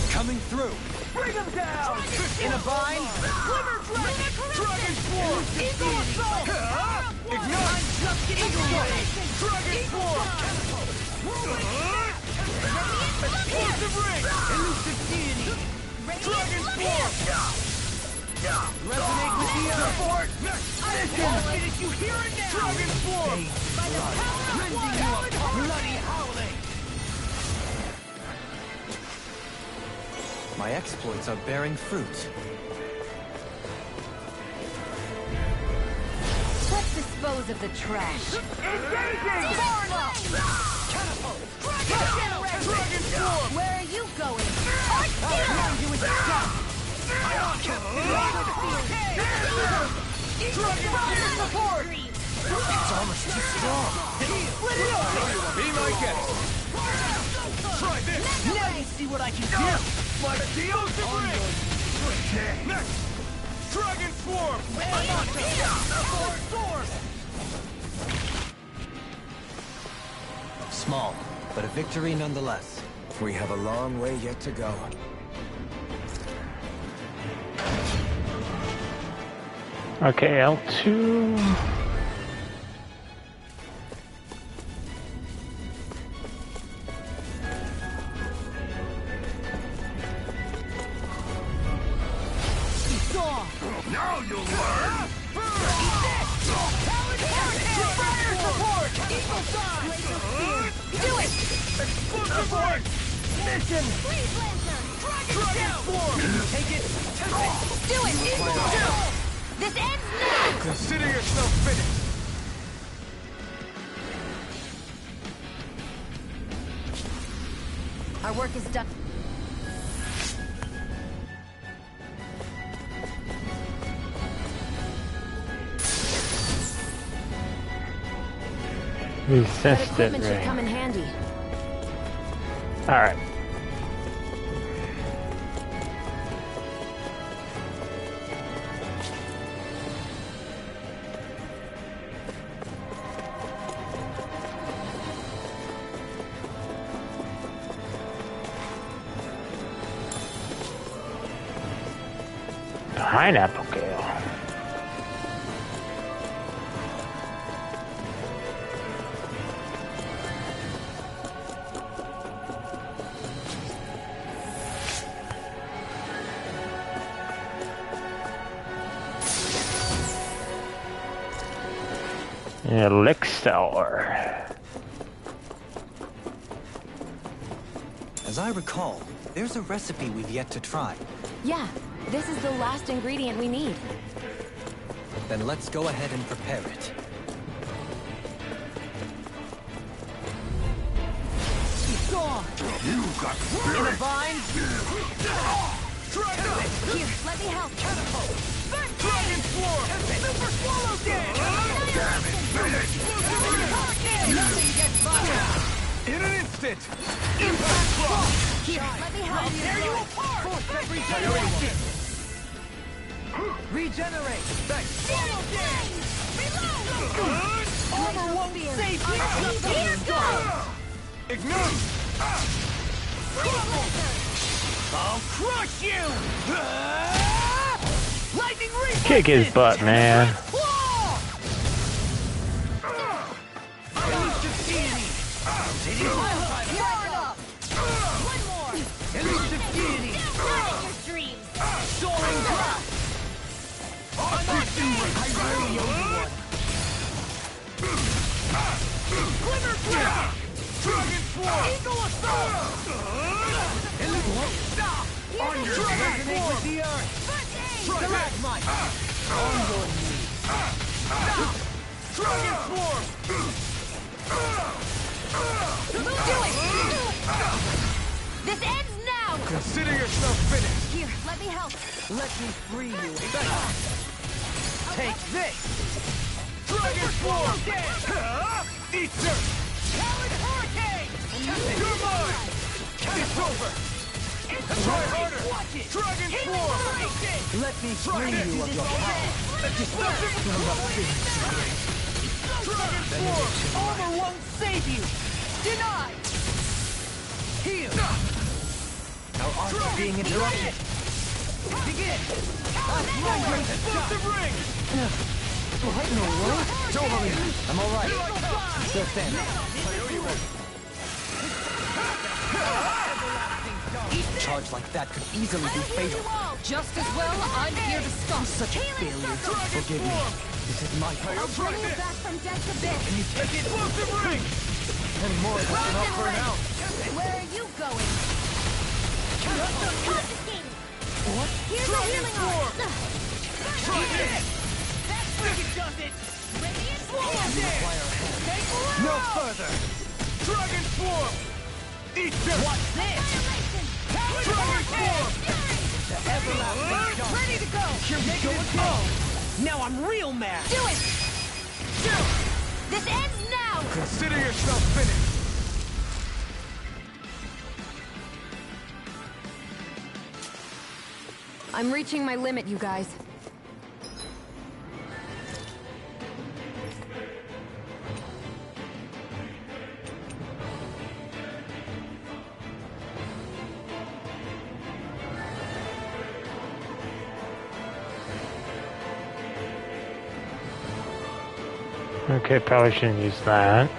Coming through! Bring him down! In a bind! Glimmer Dragon! Dragon Swarm! Eagle Assault! Ignite! I'm just getting started! Dragon Swarm! Explosive Ring! Elusive Deity! Dragon Swarm! Resonate with the earth! Support! Listen! Did you hear it now? Dragon Swarm! By the power of rending you apart! Bloody howling! My exploits are bearing fruit. Let's dispose of the trash. Engaging! Catapult! Dragon Swarm! Where are you going? I'll ground you with stun! Dragon support! It's almost too strong! Let it up! Be my guest! Try this! Now you see what I can do! My deal ring! Next! Dragon Swarm! Small, but a victory nonetheless. We have a long way yet to go. Okay, L2. Now you'll learn! Fire support! Eagle Side! Do it! Explosive Ring! Mission! Dragon Swarm! Take it! Do it! Eagle Assault! This ends now! Consider yourself finished! Our work is done. That Resistant equipment should ring. come in handy. Alright. Pineapple Gale. Elixir. As I recall, there's a recipe we've yet to try. Yeah, this is the last ingredient we need. Then let's go ahead and prepare it. You got spirit! In a bind! Dragon! Here, let me help. Catapult! Dragon Swarm! Super Swallow Dance! Nothing gets by! In an instant! Impact Block! Here, let me help. Tear you apart! Force every generation! Regenerate! Thanks! Swallow Dance! Armor won't save you! Here goes! Ignite! I'll crush you! Lightning reflexes! Kick his butt, man. Elusive Deity! One more! Elusive Deity! Soaring Cloud! I'm on you! I really owe you one! Glimmer Dragon! Dragon Swarm! Eagle Assault! Stop! On your resonate with the earth! Stalagmite! On your knees! Dragon Swarm! Do it! This ends now! Consider yourself finished! Here, let me help. Let me free you! Take this! Dragon Swarm! Eater! Talon Hurricane! You're mine! It's over! Try harder! Dragon form! Let me free you of your power. Dragon form! Armor won't save you. Denied! Heal. Our arts are being interrupted. Begin. Explosive ring! What in the world? Don't worry. I'm all right. I'm still standing. A charge like that could easily be fatal. Just as well, I'm here to stop. Such a failure. Forgive me. This is my fault. I'll bring you back from death to bit. Can you take it? Explosive ring! Any more of us enough for now? Where are you going? Confiscated. What? Here's the healing art. Try this! That's where it does it. Radiant Require a hand. No further. Dragon form! Eat this! What's this? Dragon form! The everlasting dawn. Ready to go! Here we go again. Now I'm real mad! Do it. This ends now. Consider yourself finished! I'm reaching my limit, you guys. Okay, probably shouldn't use that.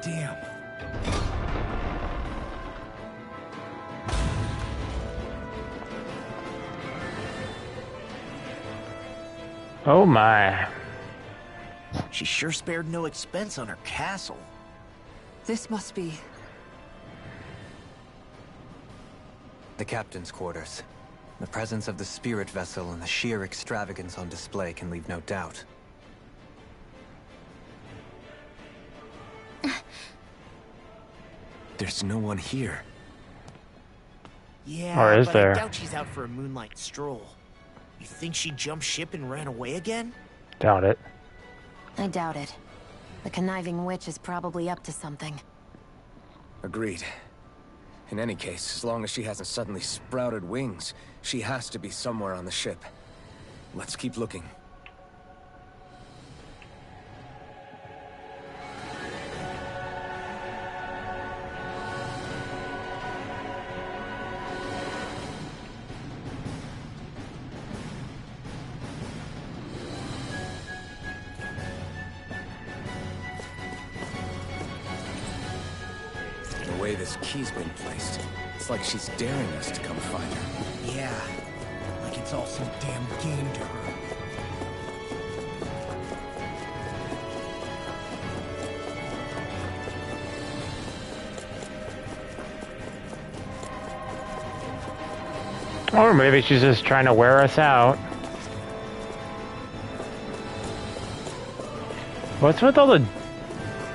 Damn. Oh my. She sure spared no expense on her castle. This must be... The captain's quarters. The presence of the spirit vessel and the sheer extravagance on display can leave no doubt. There's no one here. Yeah, Or is but there? I doubt she's out for a moonlight stroll. You think she jumped ship and ran away again? Doubt it. I doubt it. The conniving witch is probably up to something. Agreed. In any case, as long as she hasn't suddenly sprouted wings, she has to be somewhere on the ship. Let's keep looking. The way this key's been placed, it's like she's daring us to come find her. Yeah, like it's all some damn game to her. Or maybe she's just trying to wear us out. What's with all the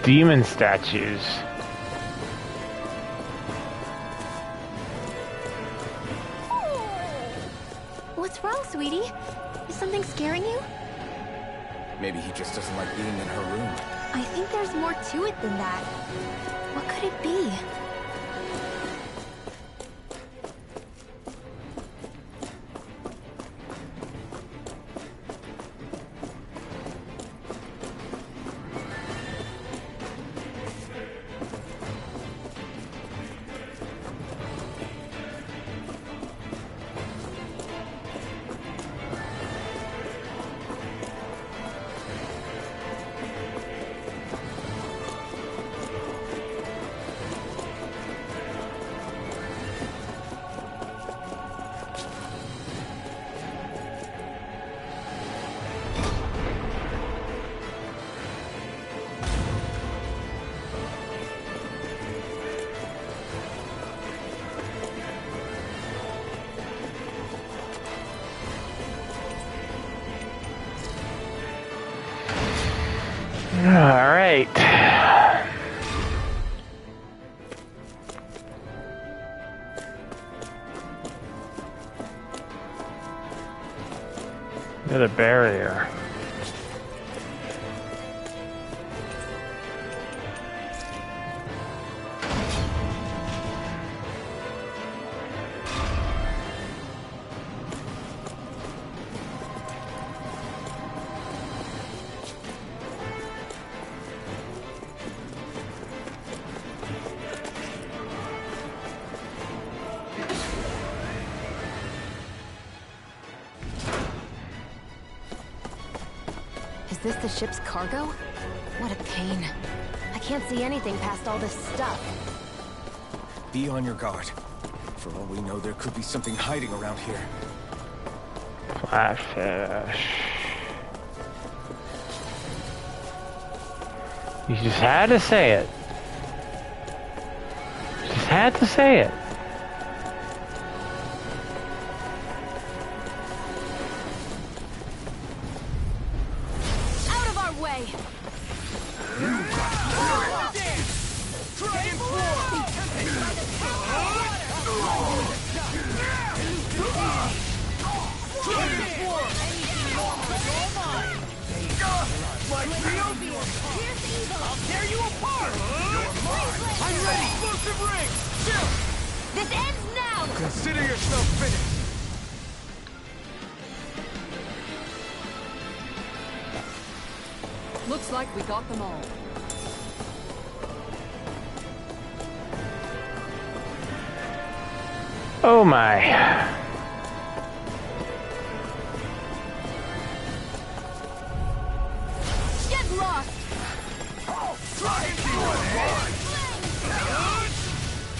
demon statues? What's wrong, sweetie? Is something scaring you? Maybe he just doesn't like being in her room. I think there's more to it than that. What could it be? right. Near the barrier. Is this the ship's cargo? What a pain. I can't see anything past all this stuff. Be on your guard. For all we know, there could be something hiding around here. Flatfish. You just had to say it. Just had to say it. Out of our way! I'll tear you apart! I'm ready! Explosive ring! This ends now! Consider yourself finished! Looks like we got them all. Oh my. Get lost!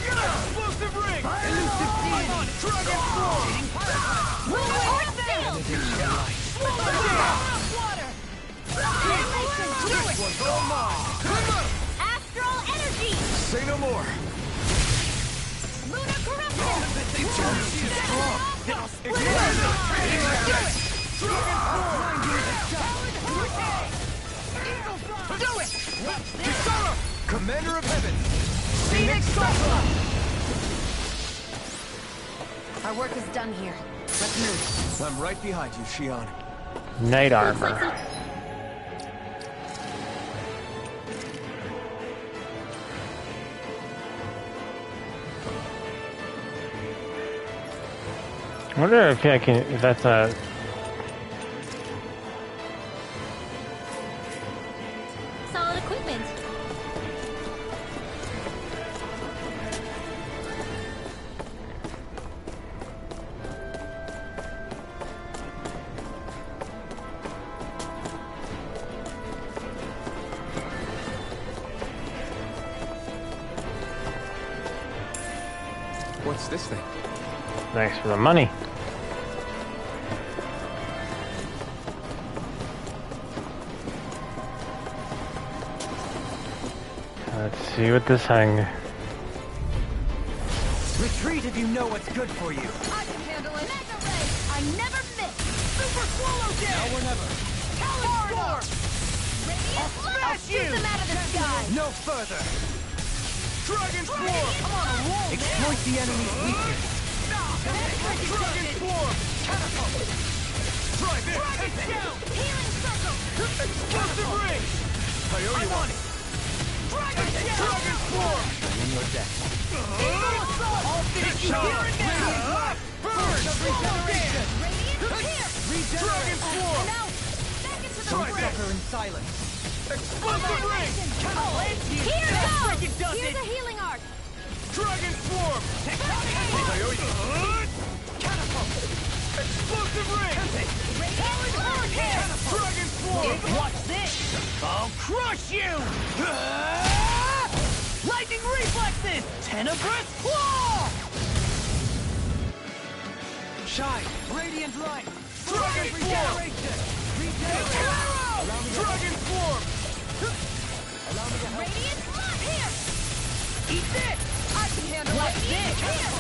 Explosive ring! Elusive I'm on it! Dragon form! Water! Astral energy! Say no more! Lunar corruption! Do it! Kisara! Commander of Heaven! Phoenix Cyclone! Our work is done here. Let's move. I'm right behind you, Shion. Knight armor. I wonder if I can. If that's a. Solid equipment. What's this thing? Thanks for the money. Let's see what this thing. Retreat if you know what's good for you. I can handle it. Mega Ray! I never miss! Super Swallow Day! Now or never. Talon Storm! Radiant Blast! I'll shoot them out of the sky! No further. Dragon form! I'm on a roll, man! Exploit the enemy's weakness. Dragon form! Catapult! Try this! Dragon Shout! Healing Circle! Explosive ring! I owe you one! Dragon form! I'm in your debt. I'll finish you here and now! Burn! Regeneration! Radiant Tear! Dragon form! And out! Back into the Don't ring! suffer in silence. Explosive ring! Here goes! Here's a healing arc! Dragon swarm! I owe you! Catapult! Explosive ring! Radiant Hurricane! Dragon swarm! Watch this! I'll crush you! Lightning reflexes! Tenebrous claw! Shine! Radiant light! Dragon swarm! Dragon swarm! Radiant Blood! Here! Eat this! I can handle What's it! this? Here!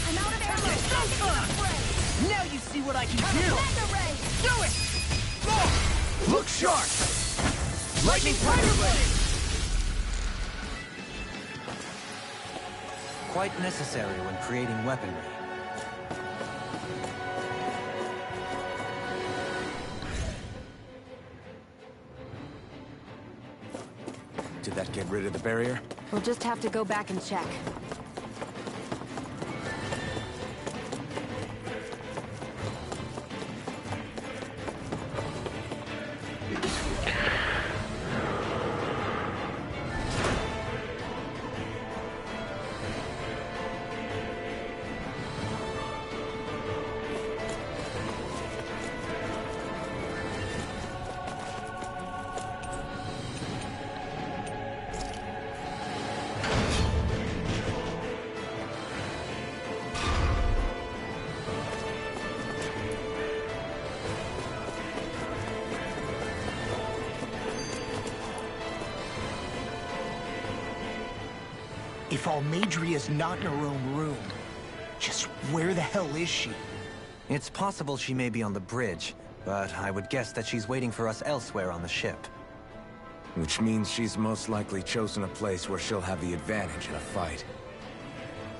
I'm out of ammo! Back into the fray! Now you see what I can do! Mega Ray! Do it! Look sharp! Lightning Spider Blade! Quite necessary when creating weaponry. Did that get rid of the barrier? We'll just have to go back and check. If Almadria's not in her own room, just where the hell is she? It's possible she may be on the bridge, but I would guess that she's waiting for us elsewhere on the ship. Which means she's most likely chosen a place where she'll have the advantage in a fight.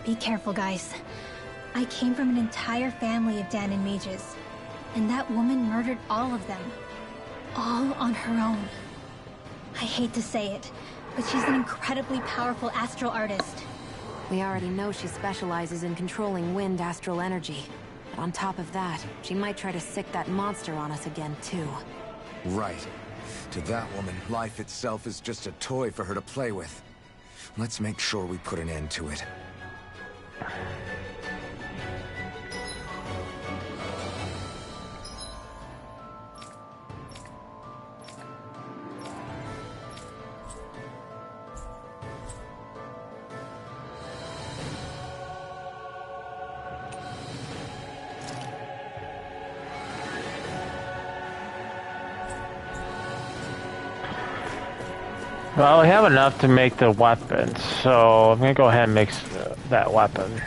Be careful, guys. I came from an entire family of Danon mages, and that woman murdered all of them. All on her own. I hate to say it, but she's an incredibly powerful astral artist. We already know she specializes in controlling wind astral energy. But on top of that, she might try to sick that monster on us again, too. Right. To that woman, life itself is just a toy for her to play with. Let's make sure we put an end to it. Well, we have enough to make the weapon, so I'm gonna go ahead and make that weapon.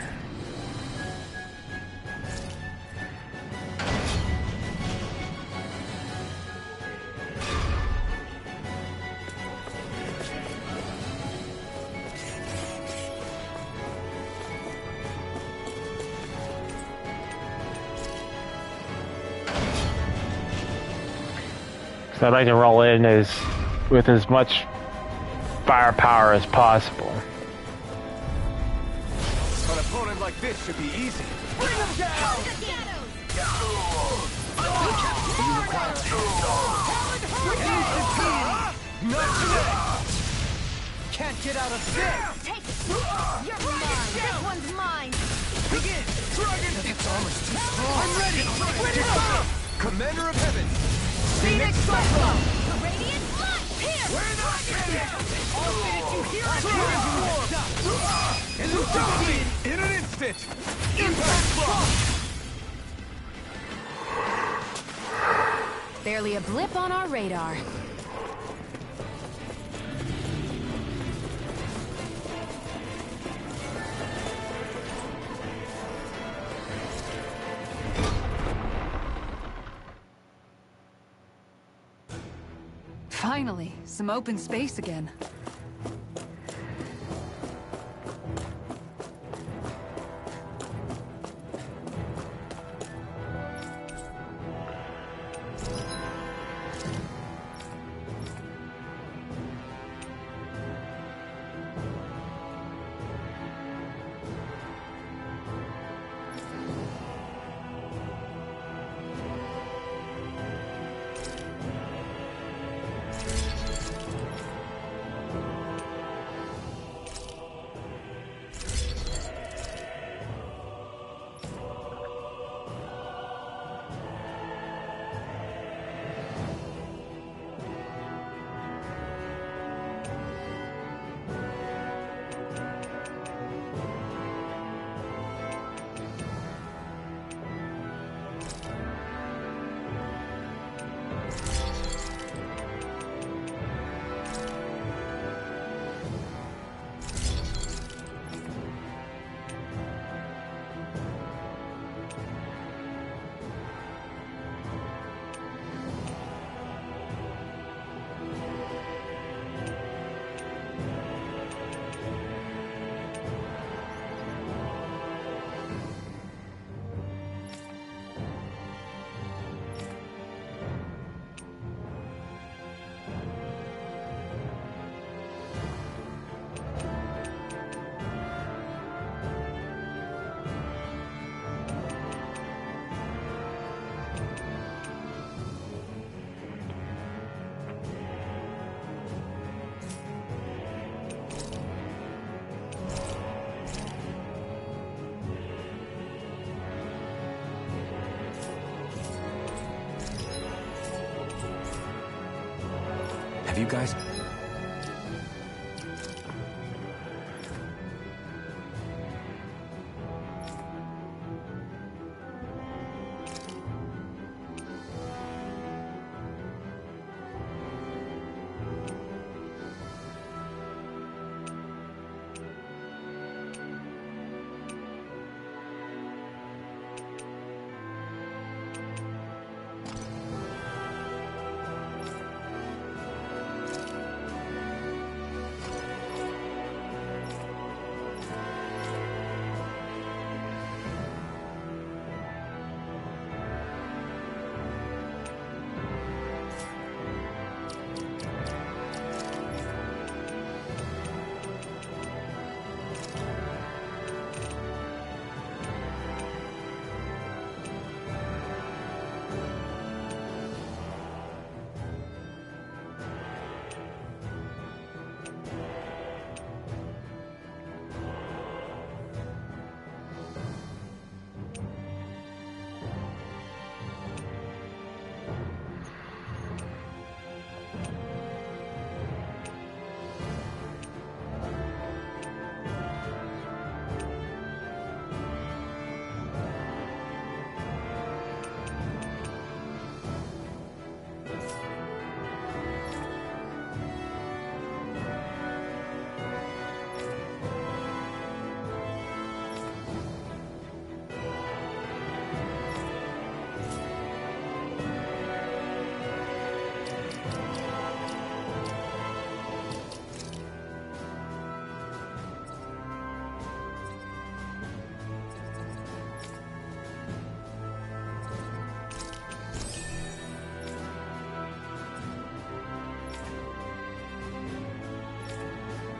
So I'd like to roll in with as much firepower as possible. An opponent like this should be easy. Bring him down! You require not today! Can't get out of this! Take it! You're mine! This one's mine! Begin! Dragon! It's almost too strong! I'm ready! Ready up! Commander of Heaven! Phoenix Cyclone! The Radiant Blood! Here! We're not finished! All finish you here at the Elucidate in an instant! Impact Block! Barely a blip on our radar. Finally, some open space again. Have you guys...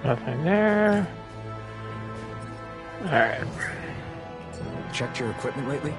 Nothing there. Alright. Checked your equipment lately?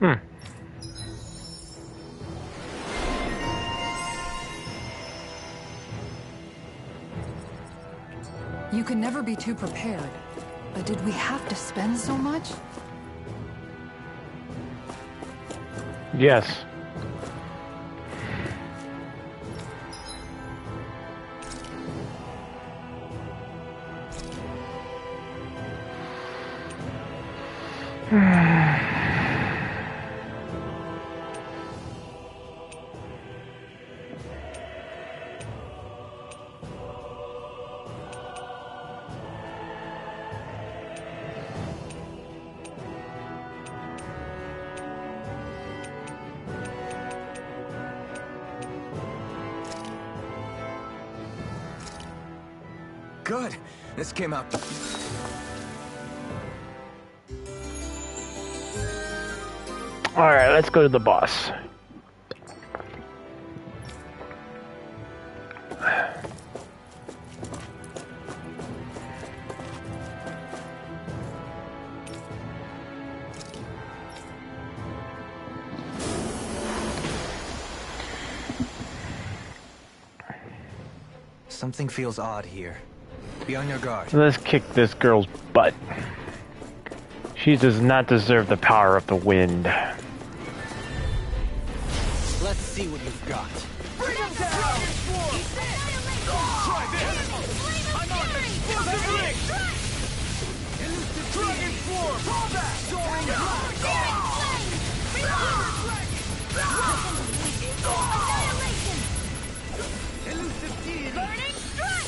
You can never be too prepared. But did we have to spend so much? Yes. Good. This came out. Alright, let's go to the boss. Something feels odd here. Be on your guard. Let's kick this girl's butt. She does not deserve the power of the wind. Let's see what you've got. Bring him down! Try this! I'm on explosive ring! Elusive dragon form! Call that! Soaring dragon! Elusive deity! Burning strike!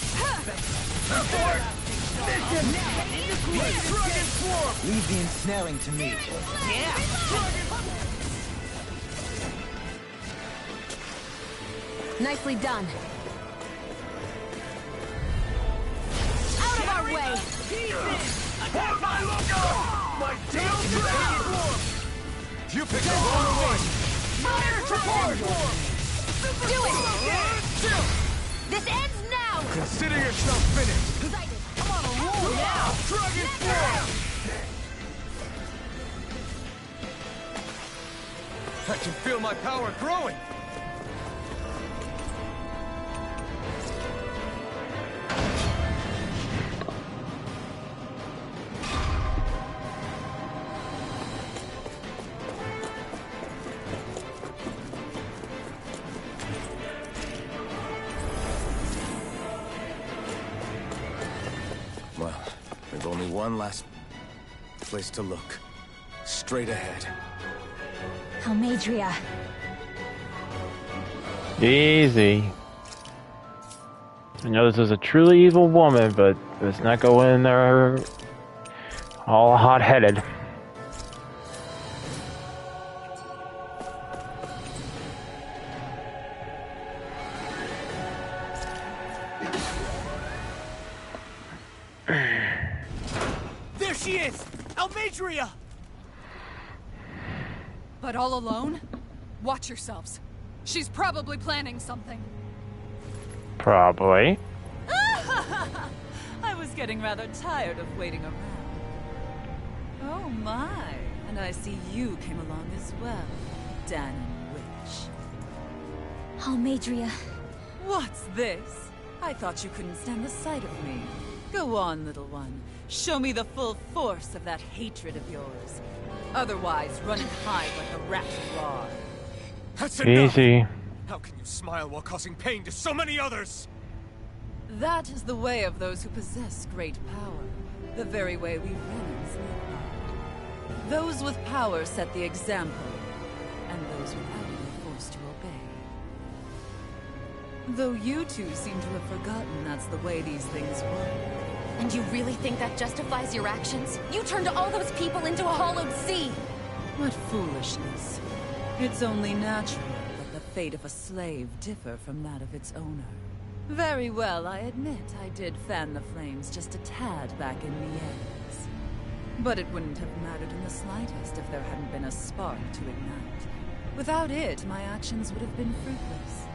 Dragon form! Leave the ensnaring to me. Yeah! Nicely done. Out of our way! Have my look up! My tail dragon form! You picked the wrong one! Fire dragon form! Do it! This ends now! Consider yourself finished! I'm on a roll now! Dragon form! I can feel my power growing! Well, there's only one last place to look. Straight ahead. Almadria. Easy. I know this is a truly evil woman, but let's not go in there all hot-headed. There she is! Almadria! But all alone? Watch yourselves. She's probably planning something. Probably. I was getting rather tired of waiting around. Oh my, and I see you came along as well, Danon Witch. Almadria. What's this? I thought you couldn't stand the sight of me. Go on, little one. Show me the full force of that hatred of yours. Otherwise, run and hide like a rat you are. That's enough! Easy. How can you smile while causing pain to so many others? That is the way of those who possess great power. The very way we villains live by. Those with power set the example, and those without are forced to obey. Though you two seem to have forgotten that's the way these things work. And you really think that justifies your actions? You turned all those people into a hollowed sea! What foolishness. It's only natural that the fate of a slave differ from that of its owner. Very well, I admit I did fan the flames just a tad back in Miez. But it wouldn't have mattered in the slightest if there hadn't been a spark to ignite. Without it, my actions would have been fruitless.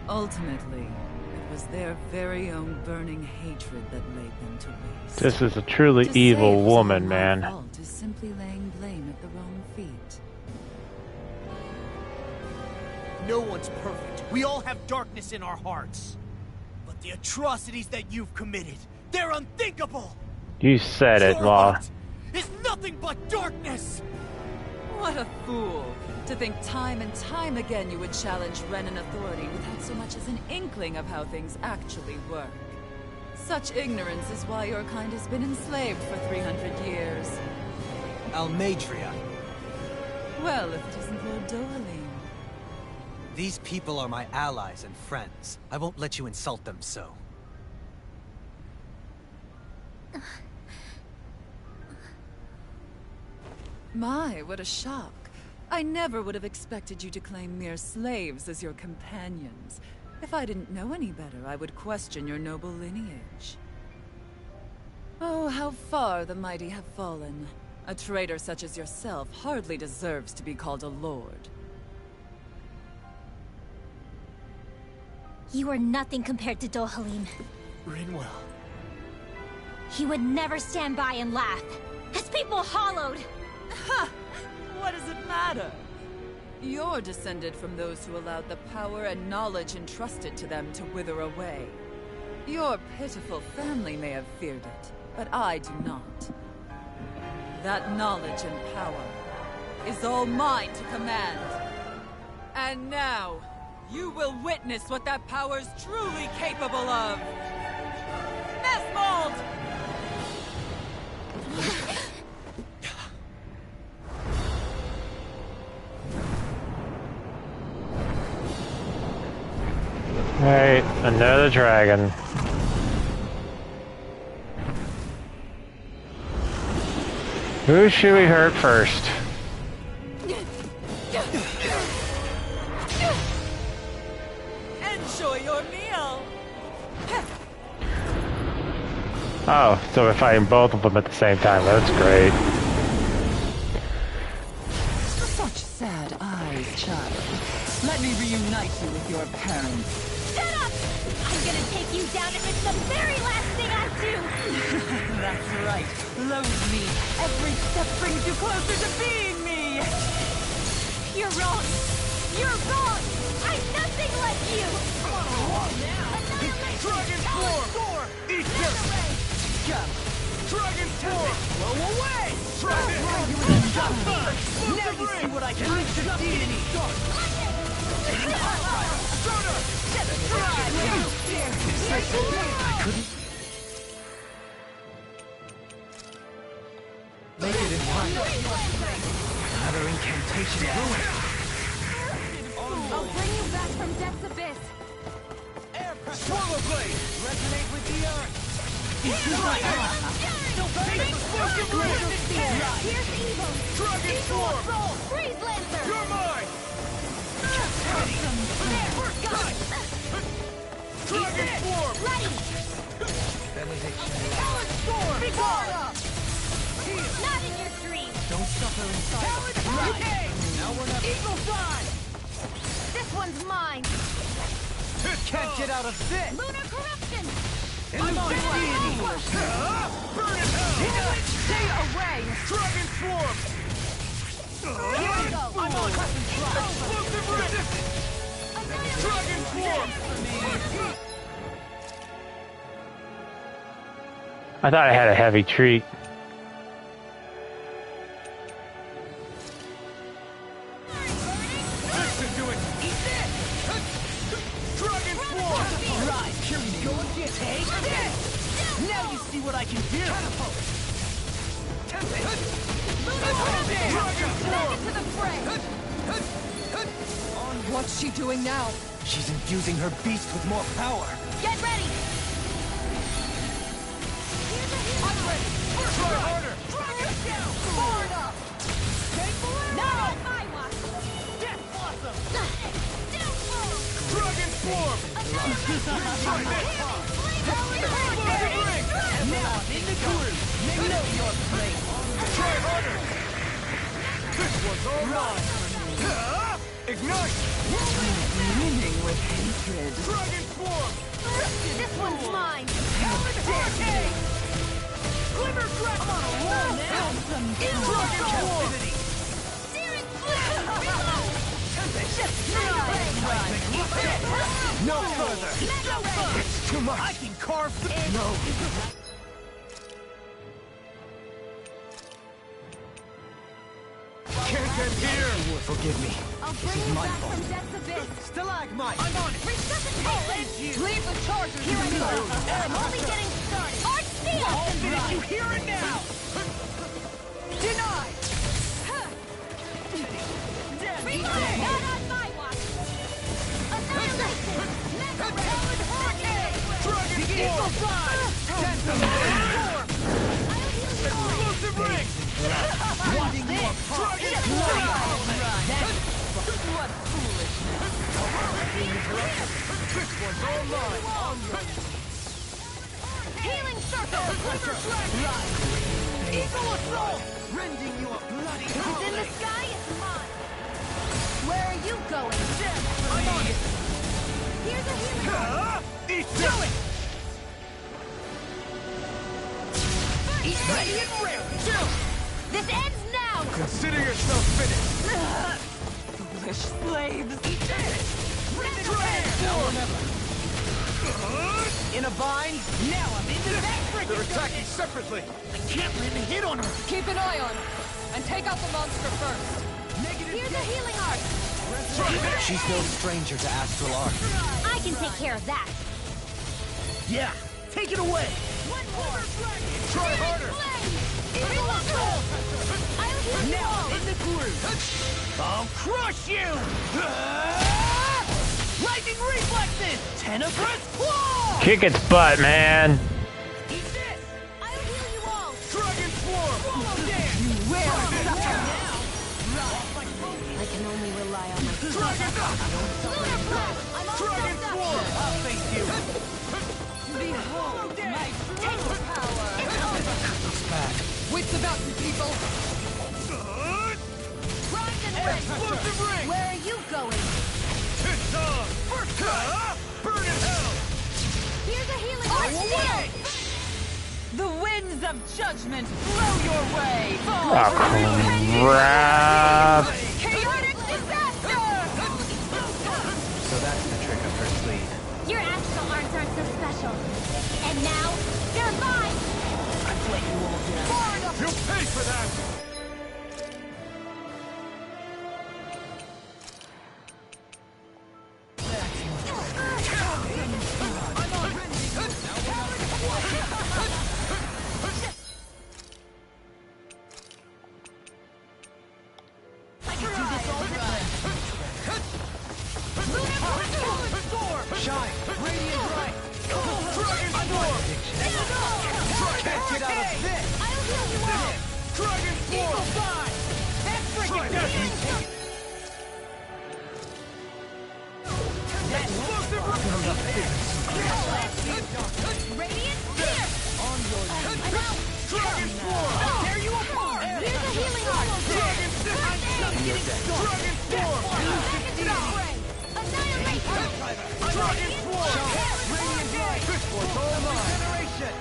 Ultimately, it was their very own burning hatred that laid them to waste. This is a truly To say evil it was woman, my man. fault is simply laying blame at the wrong feet. No one's perfect. We all have darkness in our hearts. But the atrocities that you've committed, they're unthinkable! You said it, Your Law. heart is nothing but darkness! What a fool. To think time and time again you would challenge Renan authority without so much as an inkling of how things actually work. Such ignorance is why your kind has been enslaved for 300 years. Almadria. Well, if it isn't Lord Dohalim. These people are my allies and friends. I won't let you insult them so. My, what a shock. I never would have expected you to claim mere slaves as your companions. If I didn't know any better, I would question your noble lineage. Oh, how far the mighty have fallen. A traitor such as yourself hardly deserves to be called a lord. You are nothing compared to Dohalim. Rinwell. He would never stand by and laugh. His people hollowed! Ha! What does it matter? You're descended from those who allowed the power and knowledge entrusted to them to wither away. Your pitiful family may have feared it, but I do not. That knowledge and power is all mine to command. And now, you will witness what that power's truly capable of. Nesmold! Alright, another dragon. Who should we hurt first? Enjoy your meal! Oh, so we're fighting both of them at the same time. That's great. Such sad eyes, child. Let me reunite you with your parents. Shut up! I'm gonna take you down if it's the very last thing I do! That's right. Loathe me. Every step brings you closer to being me. You're wrong! You're wrong! I'm nothing like you! Come on, along now! Annihilation! Dragon form! Eat this! Dragon form! Blow away! Try this! Now you see what I can do to deity! Make it in time. Another incantation ruined. I'll bring you back from Death's Abyss. Swallow blade! Resonate with the earth! Here's evil. Dragon form! Freeze Lancer. You're mine! Dragon form! Ready. Not in your dreams. Don't suffer in silence. Right. Now we're not... Eagle Fly. This one's mine. Can't get out of this! Lunar Corruption. I'm on deity! Burn in hell! Stay away. Dragon form! Here we go. I'm on explosive resistance! Dragon form! I thought I had a heavy treat. Listen to it! Eat this! Dragon form! Right, here we go again! Take this! Now you see what I can do! Catapult! Dragon form! To the fray. What's she doing now? She's infusing her beast with more power! Get ready. Try harder! Dragon down. Far enough. Not on my watch. Death blossom! Down low. Dragon form! Try this! Explosive ring! Now I'm in the groove! They know your place! Try harder! This one's all mine! Ignite! Brimming with hatred. Dragon form! This one's mine. Hurricane! Glimmer dragon! I'm on a roll now! Dragon form! Searing flame. Reload. Just try. No further! It's too much! I can carve the... No! Can't get here! Forgive me. I'll This bring is you my back fault. from death's abyss. Stalagmite! I'm on it! Resuscitation! Leave the chargers. Here I go. I'm only getting started. Art Steel! I'll finish you here and now! Denied. Reload! Not on my watch! Annihilation! Mega Ray! Hurricane! Dragon Eagle Fly! Explosive ring! Watching you apart. Dragon What foolishness. This one's all mine! Healing circle! Eagle Assault! Rending you a bloody If it's in the howling! sky, it's mine! Where are you going? I'm on it! Here's a healing! Eat do it! Eat Ready and ready! This ends now! Consider yourself finished! Foolish slaves. In a bind? Now I'm into that freaking. They're attacking separately! I can't land a hit on her! Keep an eye on her. And take out the monster first. Here's a healing art! She's no stranger to astral art. I can take care of that! Yeah! Take it away! One more! Try harder! Eagle Assault! I'll heal you Now all! I'm in the groove! I'll crush you! Lightning reflexes! Tenebrous claw! Kick its butt, man. Eat this! I'll heal you all! Dragon swarm! Follow dance! You will suffer. I can only rely on myself. Dragon Lunar Blast! I'm all Dragon stuffed up! swarm! I'll face you! Behold my true power. Back. Wits about you, people. Rise and red! Explosive ring! Where are you going? It's on! First cut! Burn in hell! Here's a healing Go art! away! The winds of judgment blow your way. Fall Oh, crap. chaotic disaster. So that's the trick up her sleeve. Your astral arts aren't so special. And now, you're mine! I've let you all down. You'll pay for that! Shine! Radiant right! Dragon swarm! Can't get out of this! I'll heal you all! Dragon swarm! That's freaking explosive Radiant here! I'm out! Dragon swarm! Tear you apart! Here's a healing art! Dragon swarm! Back into the fray! Annihilation! Dragon swarm! Radiant right! This one's all mine!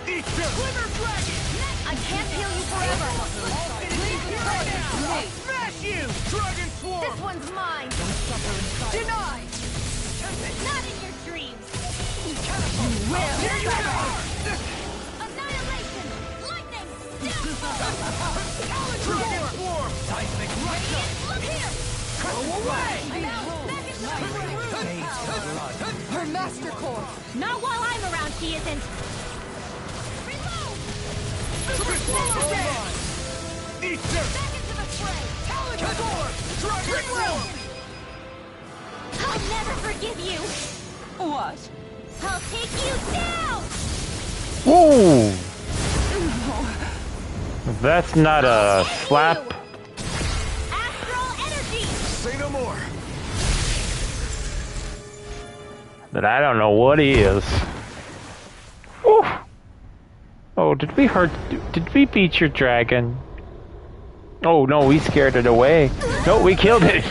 Eat them! Glimmer dragon! I can't heal you forever! Please right now! I'll smash you! Dragon swarm! This one's mine! Denied. Not in your dreams! Here you go! Annihilation! Lightning! Dragon swarm! Seismic Radiant, look here! Go away! I'm out! Back into the fray! Her master core. Not while I'm around, she isn't! Reload! This one's all mine! Eat them! Back into the fray! Dragon swarm! I'll never forgive you! What? I'll take you down! Ooh. That's not a slap. Astral energy! Say no more! But I don't know what he is. Ooh. Oh, did we hurt? Did we beat your dragon? Oh no, we scared it away. No, we killed it.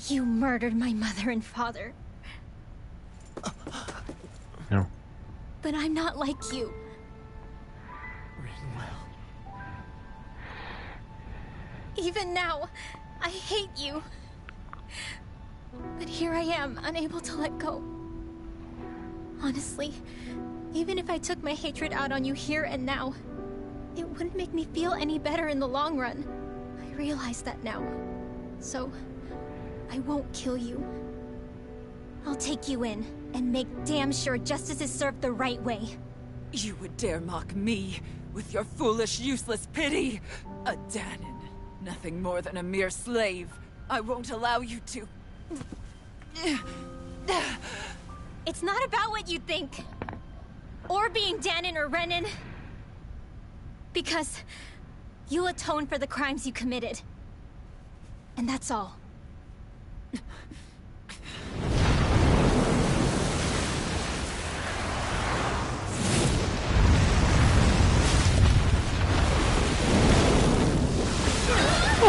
You murdered my mother and father. No. But I'm not like you. Even now, I hate you. But here I am, unable to let go. Honestly, even if I took my hatred out on you here and now, it wouldn't make me feel any better in the long run. I realize that now. So, I won't kill you. I'll take you in, and make damn sure justice is served the right way. You would dare mock me with your foolish, useless pity? A Danon, nothing more than a mere slave. I won't allow you to... It's not about what you think. Or being Danon or Renan. Because you'll atone for the crimes you committed. And that's all.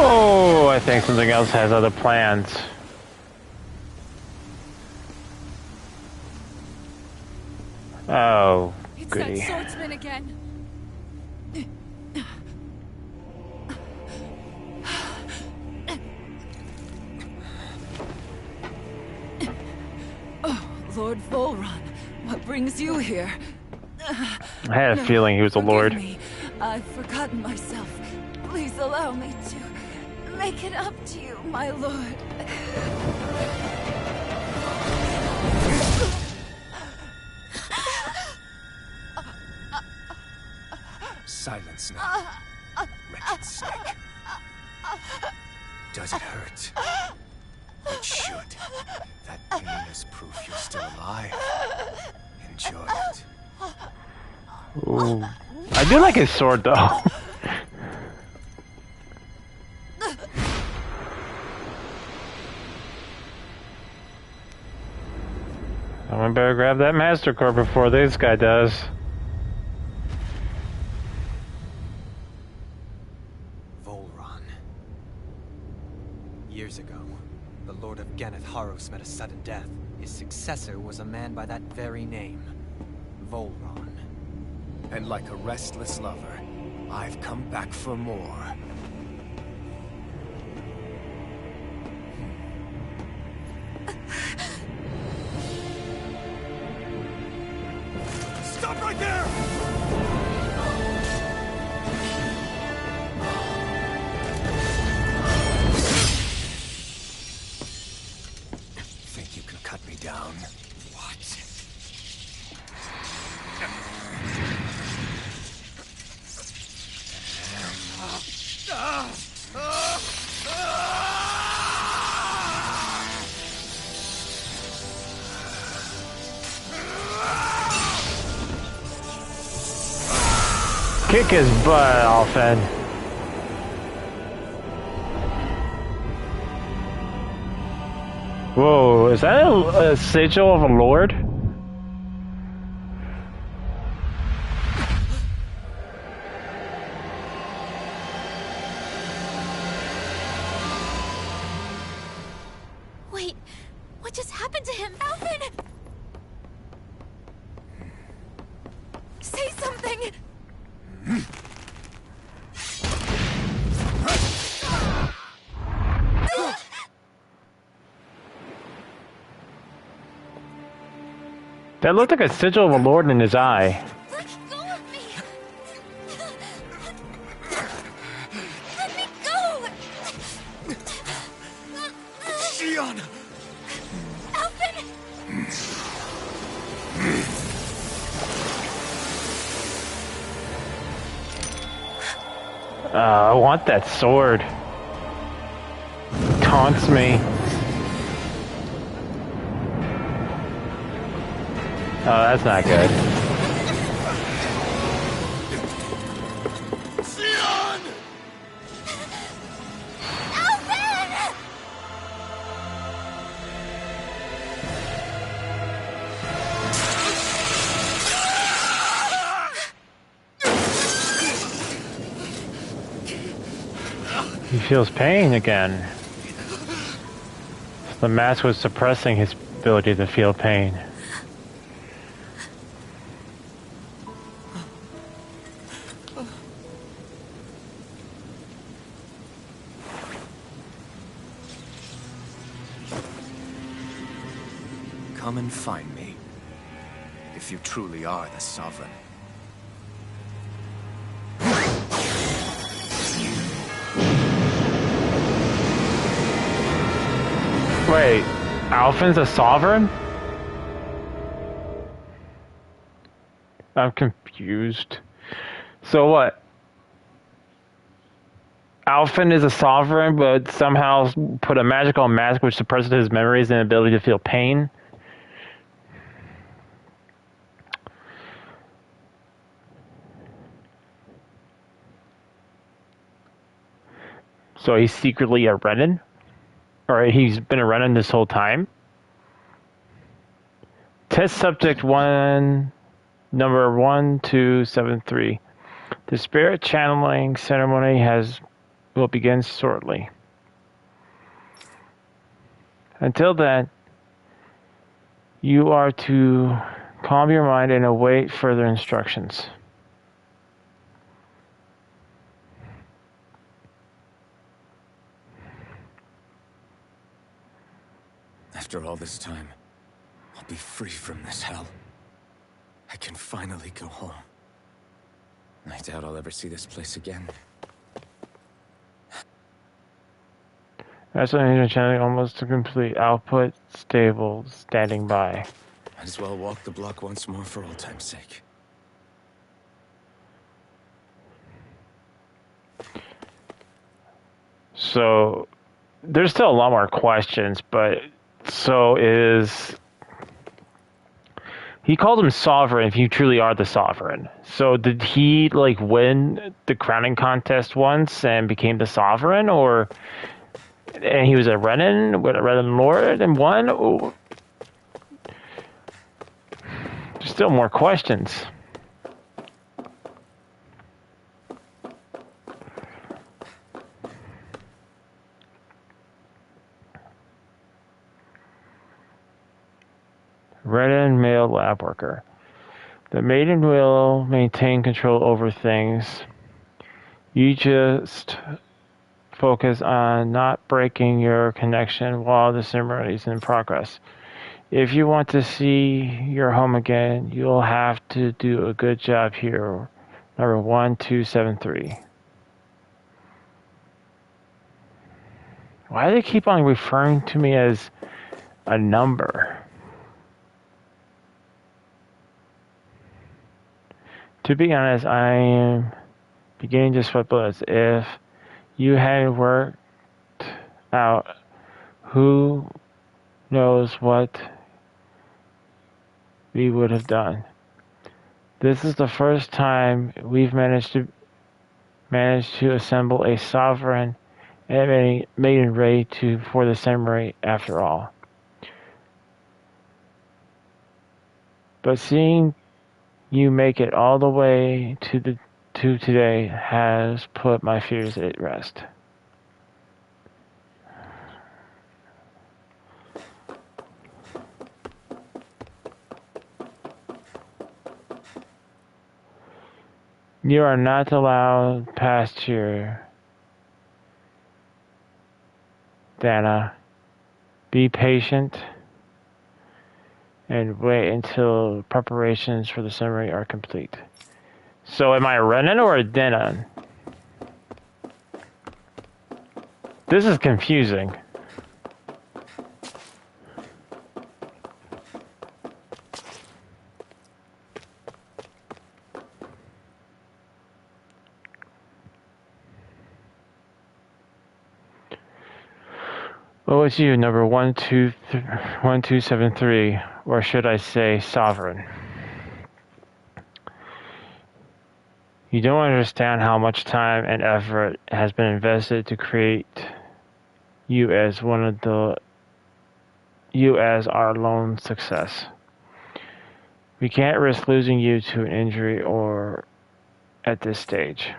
Oh, I think something else has other plans. Oh, goody. It's that swordsman again. Oh, Lord Volron, what brings you here? I had a feeling he was a lord. Me. I've forgotten myself. Please allow me to make it up to you, my lord. Silence now, wretched snake. Does it hurt? It should. That pain is proof you're still alive. Enjoy it. Ooh. I do like his sword, though. Someone better grab that Master Core before this guy does. Volron. Years ago, the Lord of Ganeth Haros met a sudden death. His successor was a man by that very name, Volron. And like a restless lover, I've come back for more. Stop right there! Think you can cut me down? What? Kick his butt, Alfred. Whoa, is that a sigil of a lord? Wait, what just happened to him? Alvin! Say something! That looked like a sigil of a lord in his eye. Let go of me! Let me go! Shion! Alvin! I want that sword. Taunts me. Oh, that's not good. Shion! Alvin! He feels pain again. The mask was suppressing his ability to feel pain. come and find me. If you truly are the Sovereign. Wait, Alphen's a sovereign? I'm confused. So what? Alphen is a sovereign, but somehow put a magical mask which suppresses his memories and ability to feel pain? So he's secretly a Renan? Or he's been a Renan this whole time? Test subject 1, number 1273. The spirit channeling ceremony will begin shortly. Until then, you are to calm your mind and await further instructions. After all this time, I'll be free from this hell. I can finally go home. I doubt I'll ever see this place again. That's an engine channeling almost to complete. Output stable, standing by. Might as well walk the block once more for old time's sake. So, there's still a lot more questions, but so is... He called him sovereign if you truly are the sovereign. So did he like win the crowning contest once and became the sovereign, or and he was a Renan, with a Renan Lord and won? Or... There's still more questions. Renan male lab worker. The maiden will maintain control over things. You just focus on not breaking your connection while the ceremony is in progress. If you want to see your home again, you'll have to do a good job here. Number 1273. Why do they keep on referring to me as a number? To be honest, I am beginning to sweat bullets. If you hadn't worked out, who knows what we would have done. This is the first time we've managed to assemble a sovereign and maiden raid for the samurai after all. But seeing you make it all the way to today has put my fears at rest. You are not allowed past here, Dana. Be patient and wait until preparations for the ceremony are complete. So am I a Renan or a Denon? This is confusing. What was you, number 1273, or should I say sovereign? You don't understand how much time and effort has been invested to create you as our lone success. We can't risk losing you to an injury or at this stage.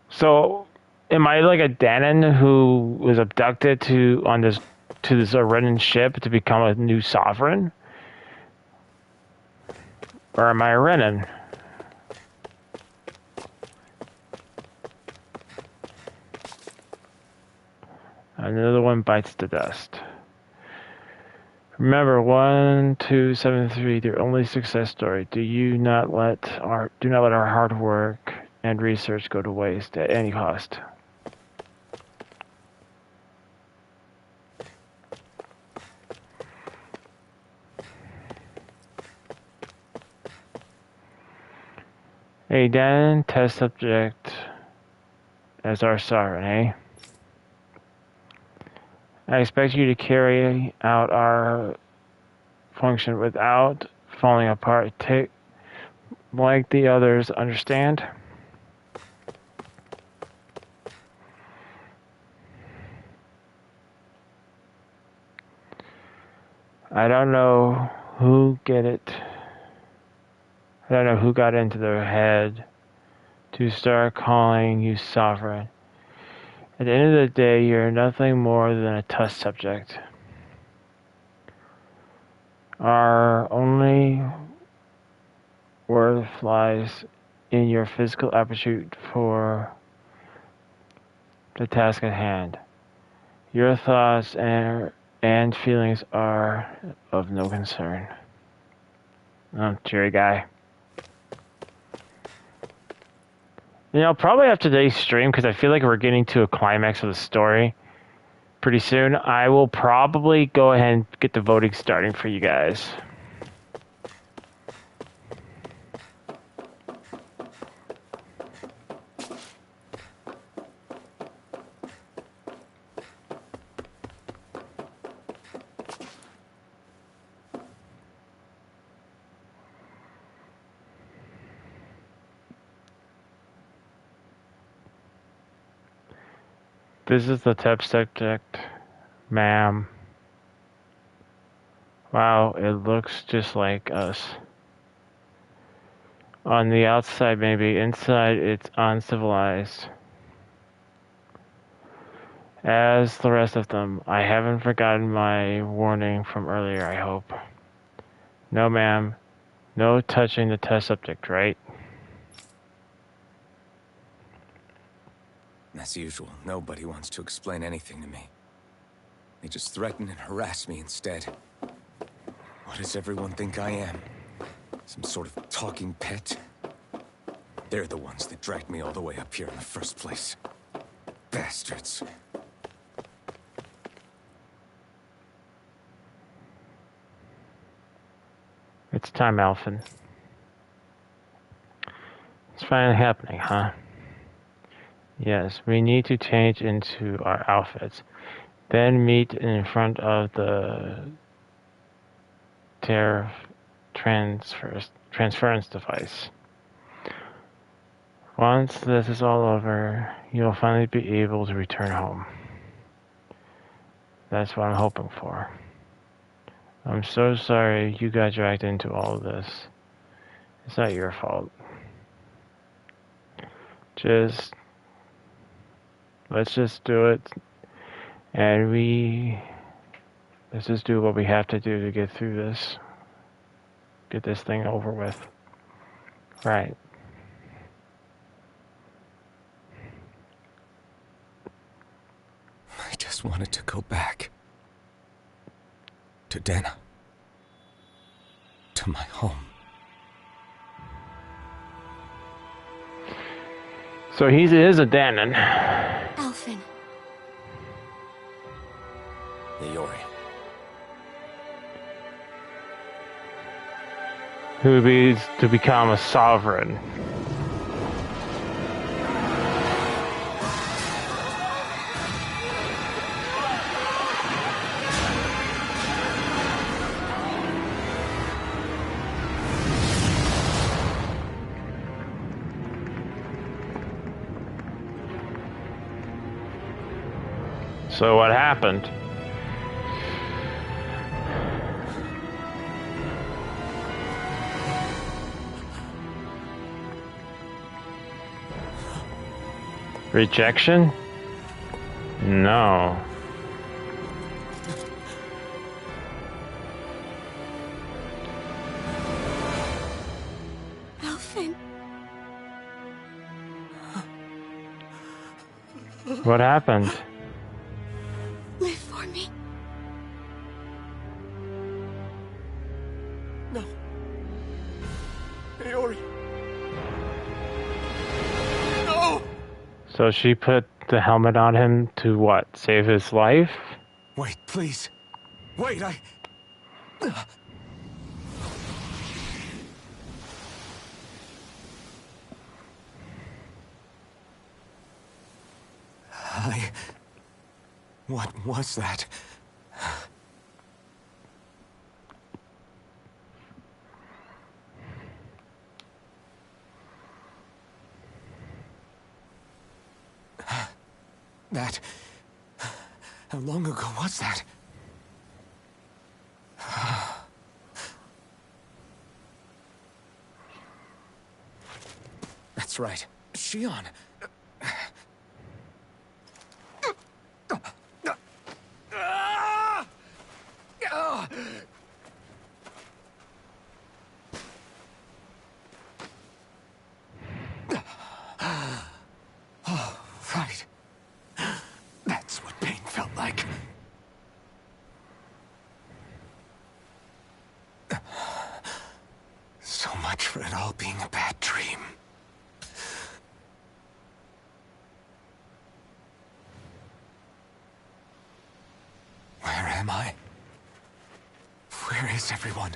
So, am I like a Danon who was abducted to this Renan ship to become a new sovereign? Or am I a Renan? Another one bites the dust. Remember, 1273, their only success story. Do not let our hard work and research go to waste at any cost. A Danon test subject as our sovereign, eh? I expect you to carry out our function without falling apart. Take like the others, understand? I don't know who got into their head to start calling you sovereign. At the end of the day, you're nothing more than a test subject. Our only worth lies in your physical aptitude for the task at hand. Your thoughts and feelings are of no concern. Oh, cheery guy. You know, probably after today's stream, because I feel like we're getting to a climax of the story pretty soon, I will probably go ahead and get the voting starting for you guys. This is the test subject, ma'am. Wow, it looks just like us. On the outside, maybe. Inside, it's uncivilized. As the rest of them, I haven't forgotten my warning from earlier, I hope. No, ma'am. No touching the test subject, right? As usual, nobody wants to explain anything to me. They just threaten and harass me instead. What does everyone think I am? Some sort of talking pet? They're the ones that dragged me all the way up here in the first place. Bastards. It's time, Alphen. It's finally happening, huh? Yes, we need to change into our outfits. Then meet in front of the transference device. Once this is all over, you'll finally be able to return home. That's what I'm hoping for. I'm so sorry you got dragged into all of this. It's not your fault. Let's just do it, and let's just do what we have to do to get through this. Get this thing over with. Right. I just wanted to go back. To Dana. To my home. So he is a Danon. Alphen. Yori. Who needs to become a sovereign. So what happened? Rejection? No. Alphen. What happened? So she put the helmet on him to what? Save his life? Wait, please. Wait, What was that? That... How long ago was that? That's right. Shion. Oh, right. That's what pain felt like. So much for it all being a bad dream. Where am I? Where is everyone?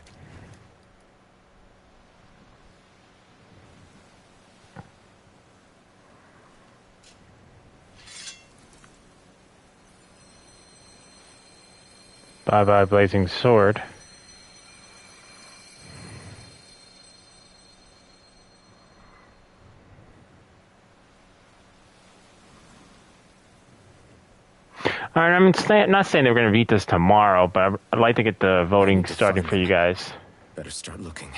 Bye-bye, blazing sword. Alright, I'm not saying they're going to beat this tomorrow, but I'd like to get the voting starting for you guys. Better start looking.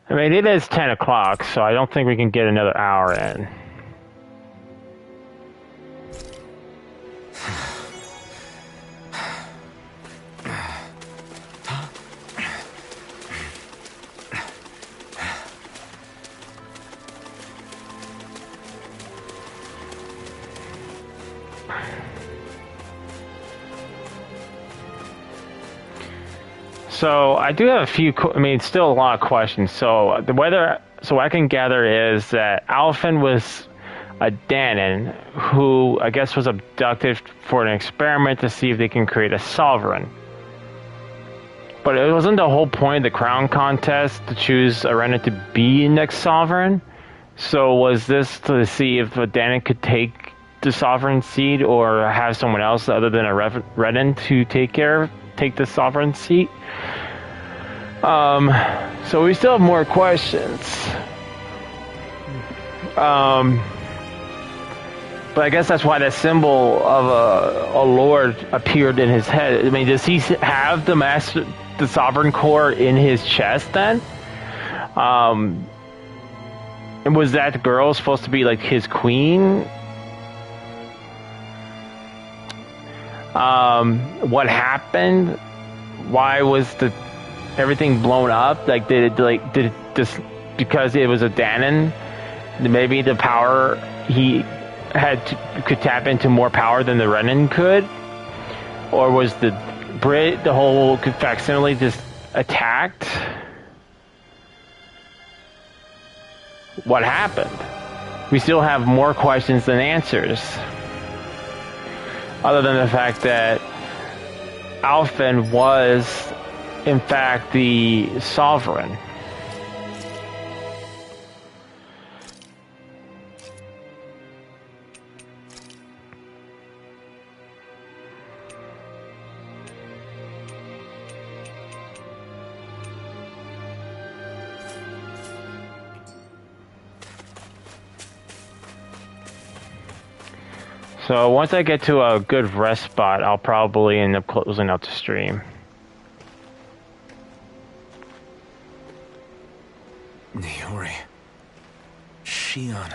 I mean, it is 10 o'clock, so I don't think we can get another hour in. So I do have a few. I mean, still a lot of questions. So so what I can gather is that Alphen was a Danon who I guess was abducted for an experiment to see if they can create a sovereign. But it wasn't the whole point of the crown contest to choose a Renan to be next sovereign. So was this to see if a Danon could take the sovereign seat or have someone else other than a Renan to take the sovereign seat? So we still have more questions. But I guess that's why the symbol of a lord appeared in his head. I mean, does he have the sovereign core in his chest then? And was that girl supposed to be like his queen? What happened? Why was everything blown up? Like, did it just because it was a Danon? Maybe the power he could tap into more power than the Renan could, or was the whole facsimile just attacked? What happened? We still have more questions than answers. Other than the fact that Alphen was, in fact, the sovereign. So once I get to a good rest spot, I'll probably end up closing out the stream. Niori. Shion.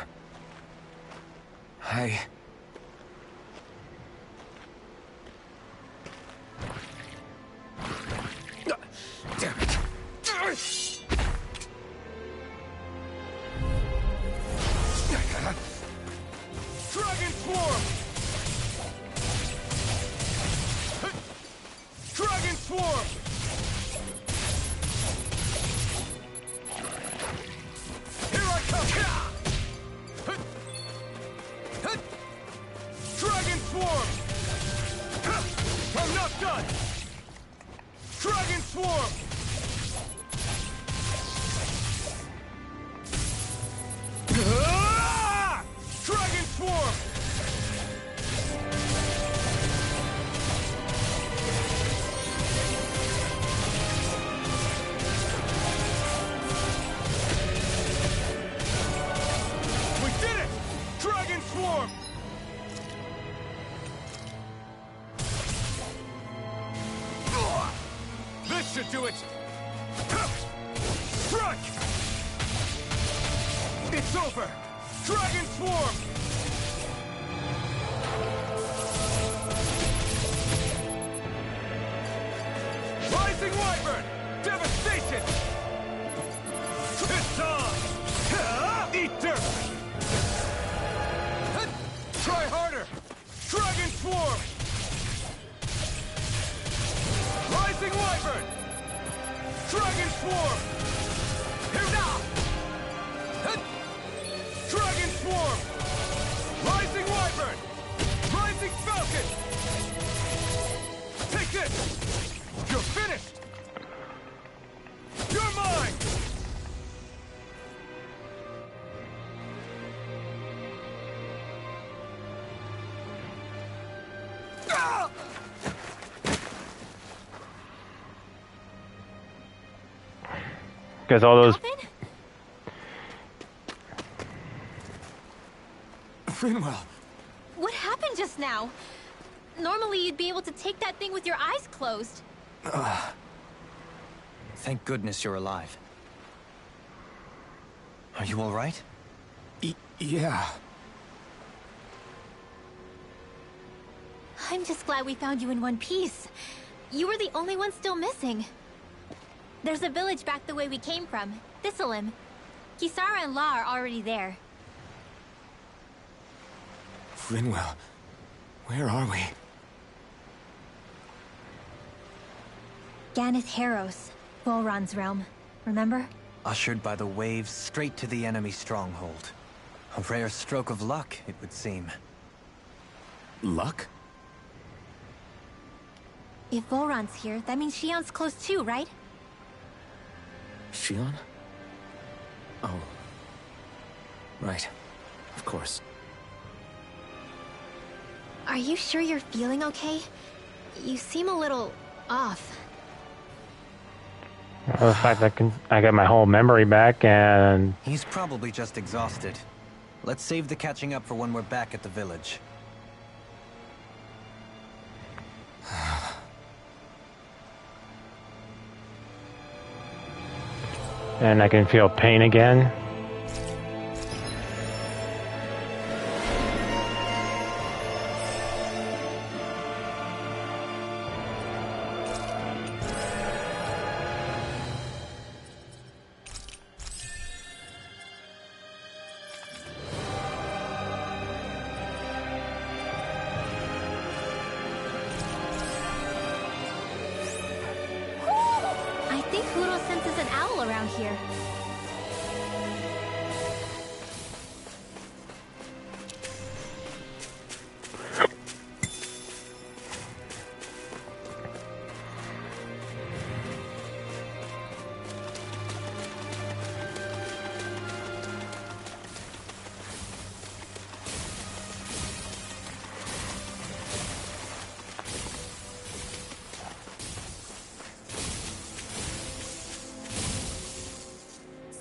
Hi. Damn it. Dragon Swarm! Dragon Swarm! Strike! It's over! Dragon Swarm! Rising Wyvern! Devastation! It's on! Eat dirt! Try harder! Dragon Swarm! Rising Wyvern! Dragon Swarm! Here now! Dragon Swarm! Rising Wyvern! Rising Falcon! Take this! You're finished! You're mine! Ah! Because all those. Finwell! What happened just now? Normally you'd be able to take that thing with your eyes closed. Thank goodness you're alive. Are you all right? Yeah. I'm just glad we found you in one piece. You were the only one still missing. There's a village back the way we came from, Thistleim. Kisara and La are already there. Finwell, where are we? Ganeth Heros, Volron's realm. Remember? Ushered by the waves straight to the enemy stronghold. A rare stroke of luck, it would seem. Luck? If Volron's here, that means Shion's close too, right? Shion? Oh. Right. Of course. Are you sure you're feeling okay? You seem a little off. The fact that I got my whole memory back, and He's probably just exhausted. Let's save the catching up for when we're back at the village. I can feel pain again. I think Huro senses an owl around here.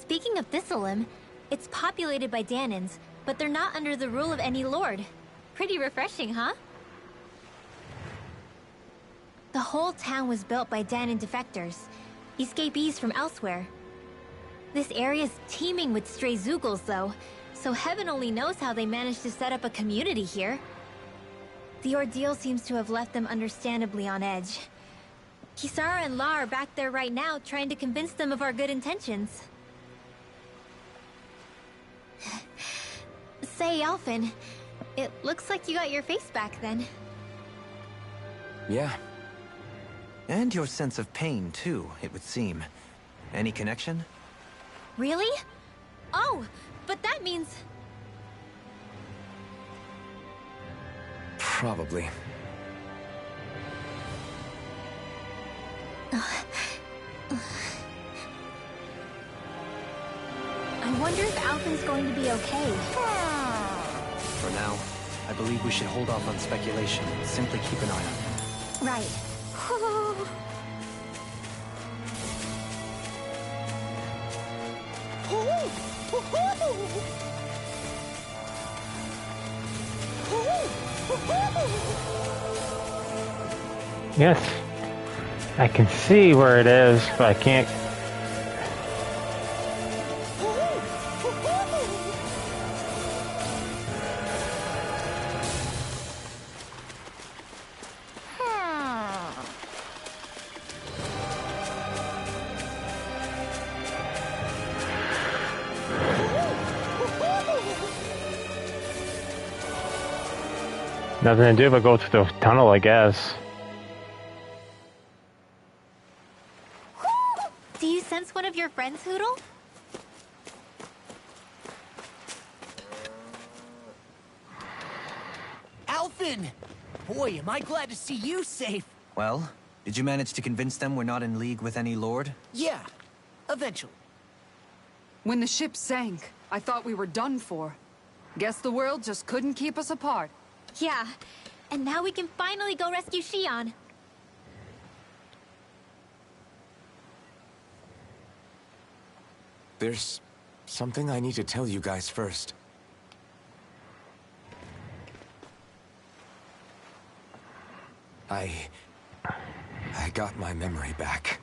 Speaking of Thistleim, it's populated by Danins, but they're not under the rule of any lord. Pretty refreshing, huh? The whole town was built by Danin defectors, escapees from elsewhere. This area's teeming with stray Zeugles, though, so heaven only knows how they managed to set up a community here. The ordeal seems to have left them understandably on edge. Kisara and La are back there right now, trying to convince them of our good intentions. Say, Elfin, it looks like you got your face back then. Yeah. And your sense of pain, too, it would seem. Any connection? Really? Oh, but that means... Probably. I wonder if Alpin's going to be okay. For now, I believe we should hold off on speculation and simply keep an eye on him. Right. Yes, I can see where it is, but I can't Nothing to do but go through the tunnel, I guess. Do you sense one of your friends, Hoodle? Alphen! Boy, am I glad to see you safe. Well, did you manage to convince them we're not in league with any lord? Yeah, eventually. When the ship sank, I thought we were done for. Guess the world just couldn't keep us apart. Yeah, and now we can finally go rescue Shion. There's something I need to tell you guys first. I got my memory back.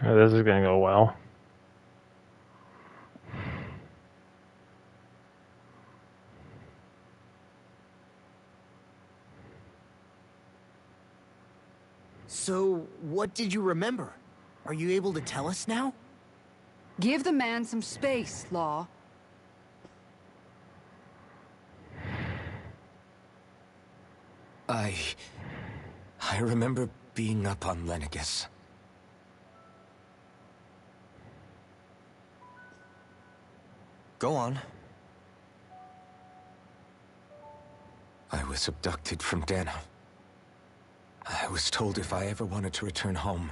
Oh, this is gonna go well. So, what did you remember? Are you able to tell us now? Give the man some space, Law. I remember being up on Lenegis. Go on. I was abducted from Dana. I was told if I ever wanted to return home,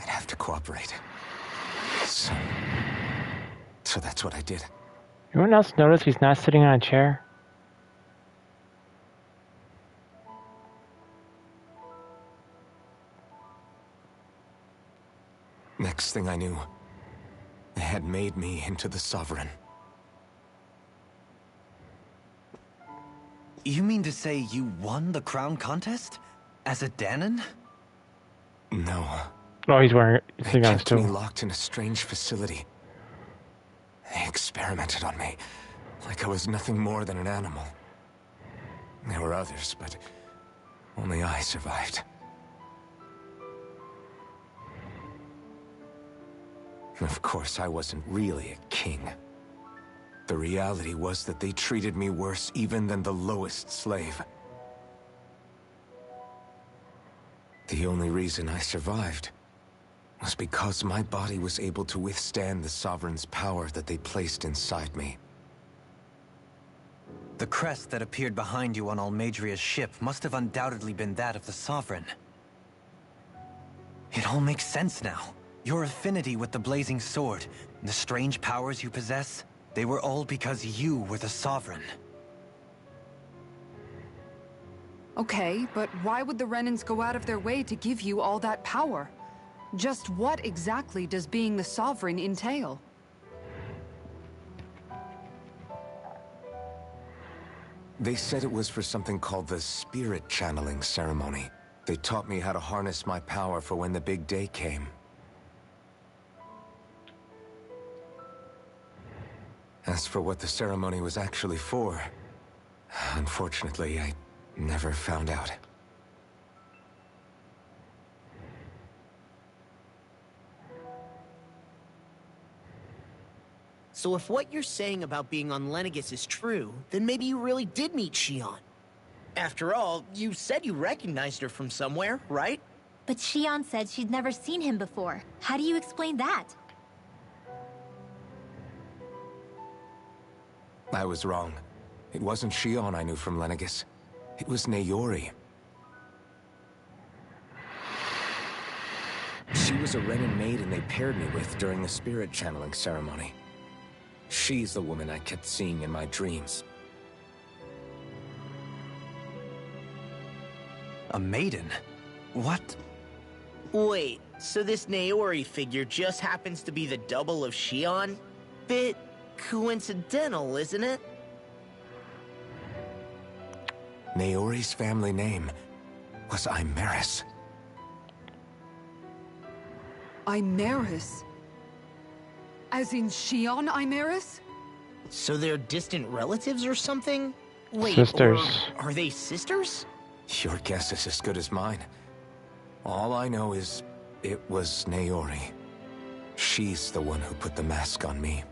I'd have to cooperate. So that's what I did. Anyone else notice he's not sitting on a chair? Next thing I knew, they had made me into the Sovereign. You mean to say you won the crown contest? As a Danon? No. Oh, he's wearing They sitting on his kept me stool. locked in a strange facility. They experimented on me, like I was nothing more than an animal. There were others, but only I survived. Of course, I wasn't really a king. The reality was that they treated me worse even than the lowest slave. The only reason I survived was because my body was able to withstand the Sovereign's power that they placed inside me. The crest that appeared behind you on Almadria's ship must have undoubtedly been that of the Sovereign. It all makes sense now. Your affinity with the Blazing Sword, the strange powers you possess, they were all because you were the Sovereign. Okay, but why would the Renans go out of their way to give you all that power? Just what exactly does being the Sovereign entail? They said it was for something called the Spirit Channeling Ceremony. They taught me how to harness my power for when the big day came. As for what the ceremony was actually for, unfortunately, I never found out. So if what you're saying about being on Lenegis is true, then maybe you really did meet Shion. After all, you said you recognized her from somewhere, right? But Shion said she'd never seen him before. How do you explain that? I was wrong. It wasn't Shion I knew from Lenegis. It was Naori. She was a Renan maiden they paired me with during the spirit channeling ceremony. She's the woman I kept seeing in my dreams. A maiden? What? Wait, so this Naori figure just happens to be the double of Shion? Bit coincidental, isn't it? Naori's family name was Imeris. Imeris? As in Shion Imeris? So they're distant relatives or something? Wait, Sisters. or are they sisters? Your guess is as good as mine. All I know is It was Naori. She's the one who put the mask on me.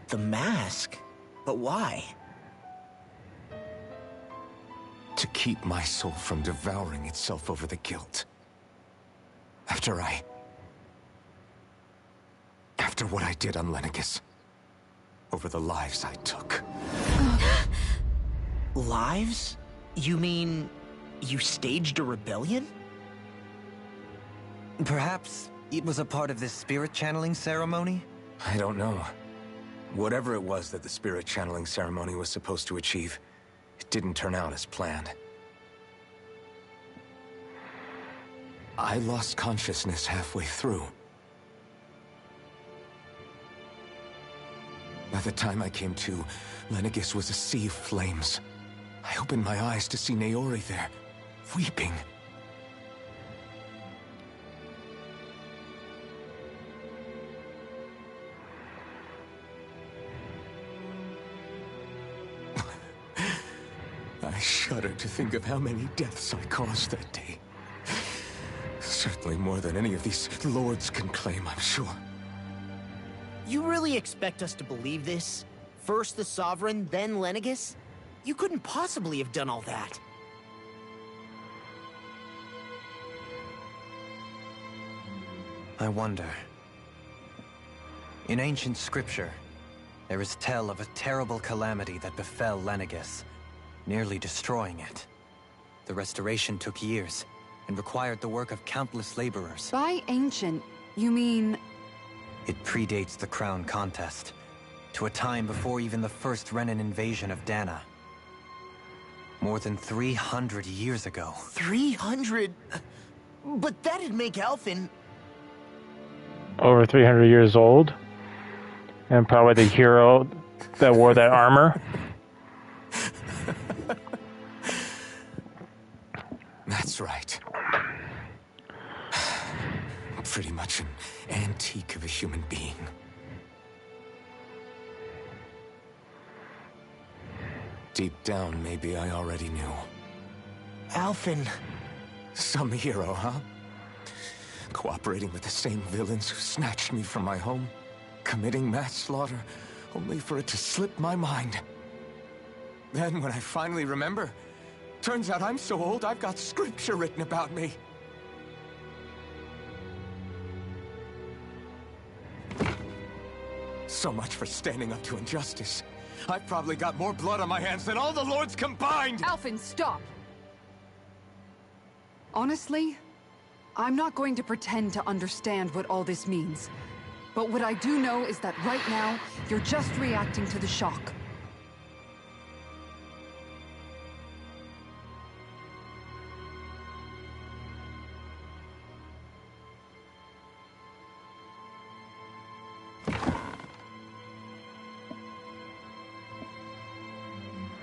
The mask? But why? To keep my soul from devouring itself over the guilt. After what I did on Lenegis. Over the lives I took. Lives? You mean you staged a rebellion? Perhaps it was a part of this spirit channeling ceremony? I don't know. Whatever it was that the spirit channeling ceremony was supposed to achieve, it didn't turn out as planned. I lost consciousness halfway through. By the time I came to, Lenegis was a sea of flames. I opened my eyes to see Naori there, weeping. I shudder to think of how many deaths I caused that day. Certainly more than any of these lords can claim, I'm sure. You really expect us to believe this? First the Sovereign, then Lenegis? You couldn't possibly have done all that. I wonder. In ancient scripture, there is tell of a terrible calamity that befell Lenegis, nearly destroying it. The restoration took years, and required the work of countless laborers. By ancient, you mean... It predates the crown contest, to a time before even the first Renan invasion of Dana. More than 300 years ago. 300? But that'd make Alphen... Over 300 years old. And probably the hero that wore that armor. That's right. Pretty much an antique of a human being. Deep down, maybe I already knew. Alphen... Some hero, huh? Cooperating with the same villains who snatched me from my home, committing mass slaughter, only for it to slip my mind. Then, when I finally remember, turns out I'm so old I've got scripture written about me. So much for standing up to injustice. I've probably got more blood on my hands than all the lords combined! Alphen, stop! Honestly, I'm not going to pretend to understand what all this means. But what I do know is that right now, you're just reacting to the shock.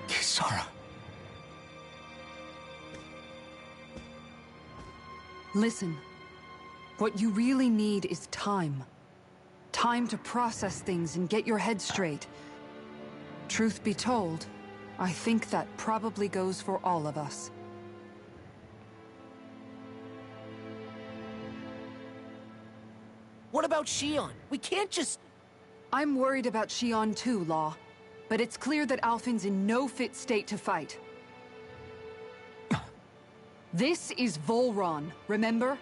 Kisara. Listen, what you really need is time. Time to process things and get your head straight. Truth be told, I think that probably goes for all of us. What about Shion? We can't just... I'm worried about Shion too, Law. But it's clear that Alphen's in no fit state to fight. This is Volron, remember?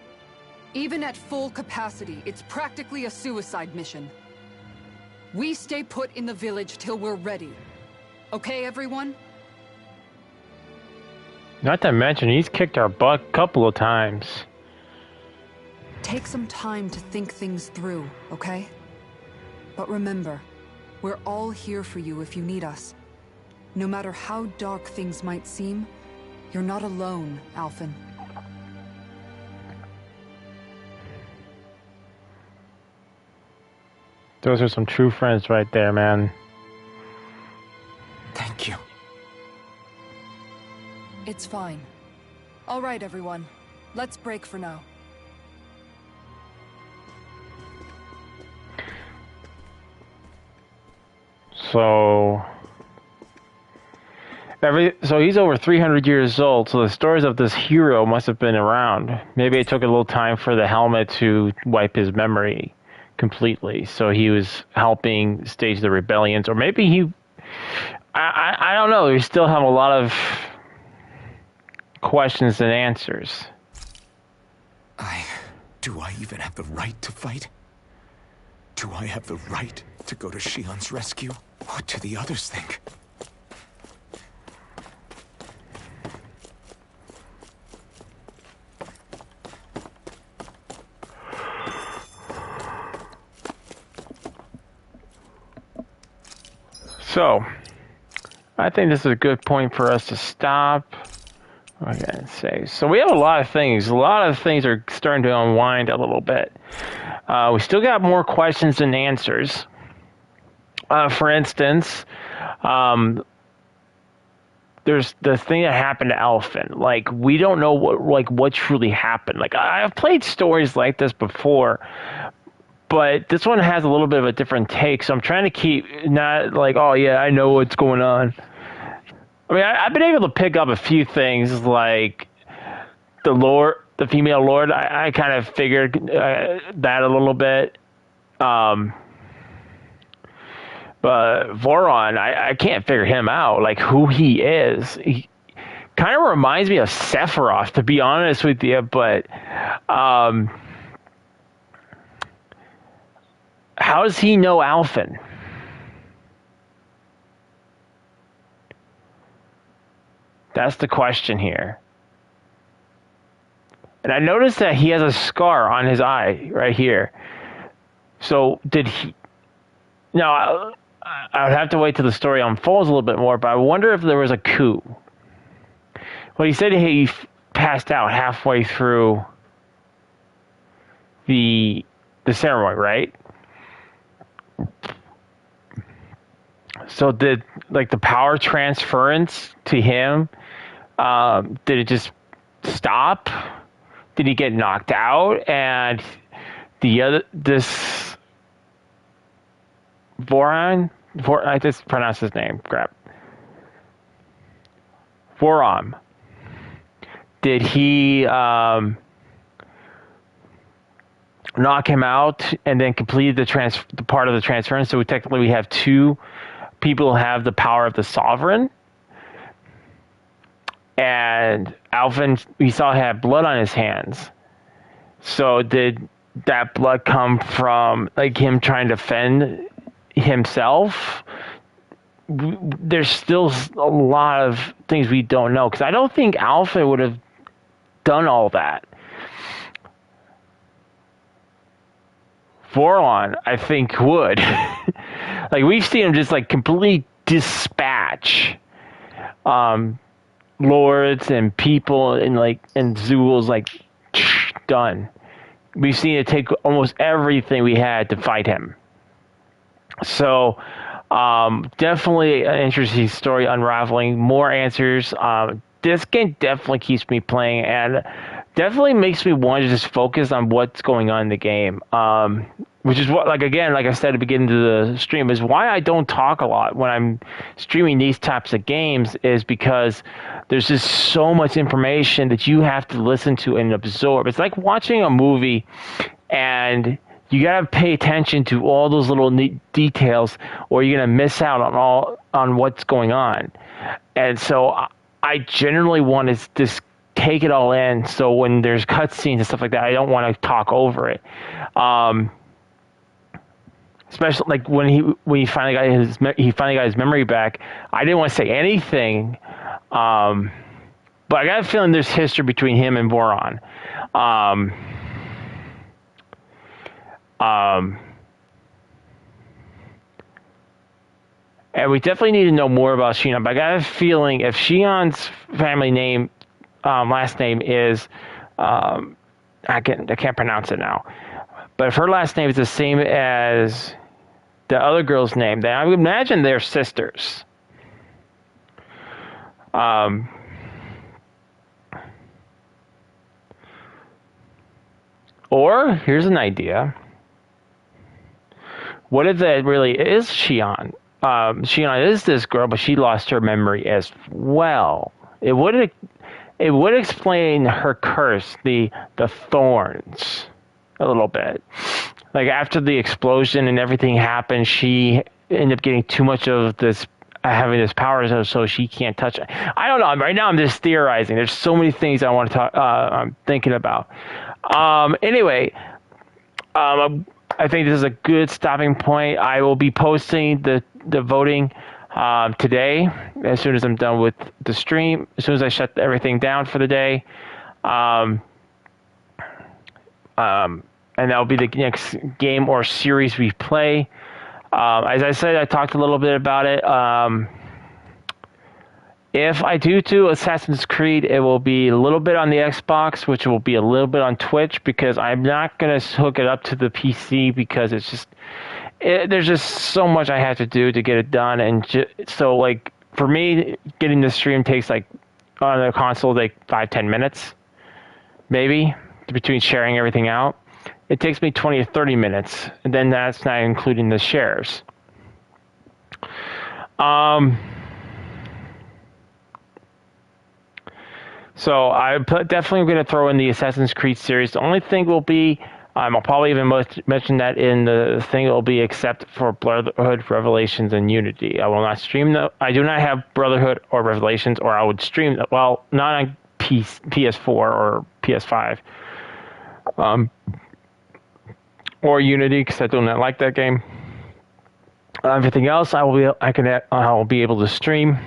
Even at full capacity, it's practically a suicide mission. We stay put in the village till we're ready. Okay, everyone? Not to mention, he's kicked our butt a couple of times. Take some time to think things through, okay? But remember, we're all here for you if you need us. No matter how dark things might seem, you're not alone, Alphen. Those are some true friends right there, man. Thank you. It's fine. All right, everyone. Let's break for now. So, So he's over 300 years old, so the stories of this hero must have been around. Maybe it took a little time for the helmet to wipe his memory completely, so he was helping stage the rebellions, or maybe he... I don't know. We still have a lot of questions and answers. Do I even have the right to fight? Do I have the right to go to Shion's rescue? What do the others think? So, I think this is a good point for us to stop. What am I gonna say? So we have a lot of things. A lot of things are starting to unwind a little bit. We still got more questions than answers. For instance, there's the thing that happened to Elfin. Like, we don't know what truly happened. Like, I've played stories like this before, but this one has a little bit of a different take. So I'm trying to keep not like, oh yeah, I know what's going on. I mean, I've been able to pick up a few things, like the female lord. I kind of figured that a little bit. But Voron, I can't figure him out, like who he is. He kind of reminds me of Sephiroth, to be honest with you, but how does he know Alphen? That's the question here. And I noticed that he has a scar on his eye right here. So did he... Now, I would have to wait till the story unfolds a little bit more, but I wonder if there was a coup. Well, he said he passed out halfway through the ceremony, right? So did, like, the power transference to him, did it just stop? Did he get knocked out? And this Voron, I just pronounced his name, crap. Voron. Did he knock him out and then completed the part of the transference? So technically we have two people who have the power of the sovereign. And Alphen, we saw had blood on his hands. So did that blood come from, like, him trying to defend himself? There's still a lot of things we don't know, because I don't think Alphen would have done all that. Voron, I think, would. Like, we've seen him just, like, completely dispatch lords and people and Zul's, like, done. We've seen it take almost everything we had to fight him. So, definitely an interesting story unraveling. More answers. This game definitely keeps me playing and definitely makes me want to just focus on what's going on in the game. Which is what, like I said at the beginning of the stream, is why I don't talk a lot when I'm streaming these types of games, is because there's just so much information that you have to listen to and absorb. It's like watching a movie, and you gotta pay attention to all those little details, or you're gonna miss out on what's going on. And so I generally want to just take it all in. So when there's cutscenes and stuff like that, I don't want to talk over it. Especially like when he finally got his memory back, I didn't want to say anything, but I got a feeling there's history between him and Voron. And we definitely need to know more about Shion. But I got a feeling if Shion's family name, last name is, I can't pronounce it now. But if her last name is the same as the other girl's name, then I would imagine they're sisters. Or, here's an idea. What if that really is Shion? Shion is this girl, but she lost her memory as well. It would explain her curse, the thorns, a little bit. Like after the explosion and everything happened, she ended up getting too much of this, having this power, so she can't touch it. I don't know. Right now, I'm just theorizing. There's so many things I want to talk. I'm thinking about. Anyway, I think this is a good stopping point. I will be posting the voting today as soon as I'm done with the stream. As soon as I shut everything down for the day. And that'll be the next game or series we play. As I said, I talked a little bit about it. If I do Assassin's Creed, it will be a little bit on the Xbox, which will be a little bit on Twitch, because I'm not going to hook it up to the PC because it's just... there's just so much I have to do to get it done. And so, like, for me, getting the stream takes, like, on the console, like, 5-10 minutes, maybe, between sharing everything out. It takes me 20 or 30 minutes, and then that's not including the shares. So I'm definitely going to throw in the Assassin's Creed series. The only thing will be, I'll probably even mention that in the thing, it will be except for Brotherhood, Revelations, and Unity. I will not stream them. I do not have Brotherhood or Revelations, or I would stream them. Well, not on PS4 or PS5. Or Unity, because I do not like that game. Everything else, I will be able to stream.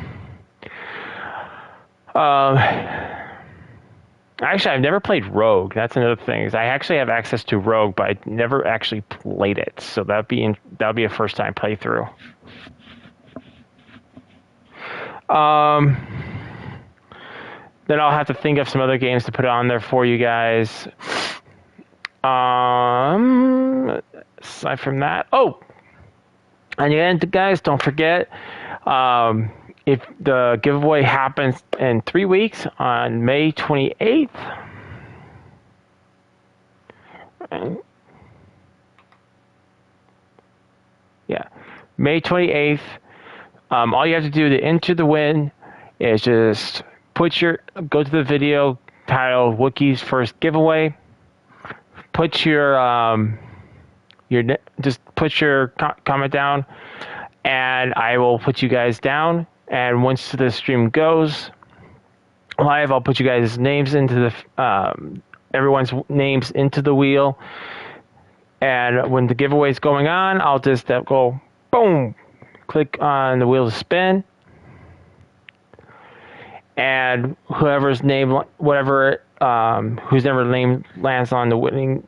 Actually, I've never played Rogue. That's another thing. Is I actually have access to Rogue, but I never actually played it. So that'd be a first time playthrough. Then I'll have to think of some other games to put on there for you guys. Aside from that, and again, guys, don't forget, if the giveaway happens in 3 weeks on May 28th, May 28th, all you have to do to enter the win is just go to the video titled Wookiee's First Giveaway. Put just put your comment down, and I will put you guys down. And once the stream goes live, I'll put you guys' names into everyone's names into the wheel. And when the giveaway is going on, I'll just go boom, click on the wheel to spin, and whoever's name, whose name lands on the winning,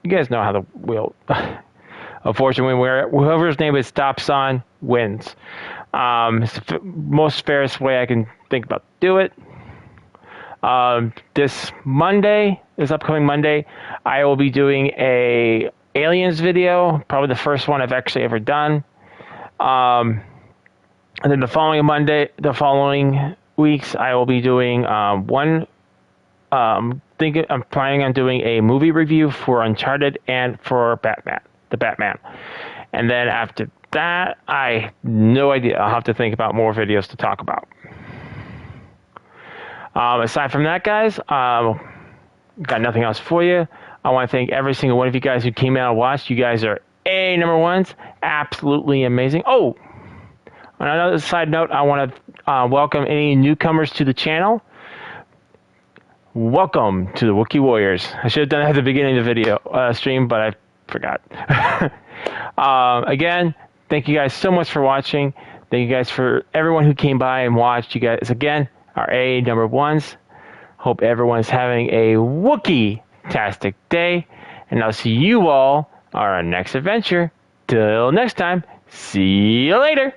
you guys know how the wheel, unfortunately, whoever's name it stops on wins. It's the most fairest way I can think about to do it. This upcoming Monday, I will be doing a Aliens video, probably the first one I've actually ever done. And then the following weeks, I will be doing one. I'm planning on doing a movie review for Uncharted and for the Batman. And then after that, I have no idea. I'll have to think about more videos to talk about. Aside from that, guys, got nothing else for you. I want to thank every single one of you guys who came out and watched. You guys are number ones. Absolutely amazing. Oh, on another side note, I want to welcome any newcomers to the channel. Welcome to the Wookiee Warriors. I should have done that at the beginning of the video stream, but I forgot. Again, thank you guys so much for watching. Thank you guys for everyone who came by and watched. You guys, again, are number ones. Hope everyone's having a Wookiee-tastic day. And I'll see you all on our next adventure. Till next time, see you later.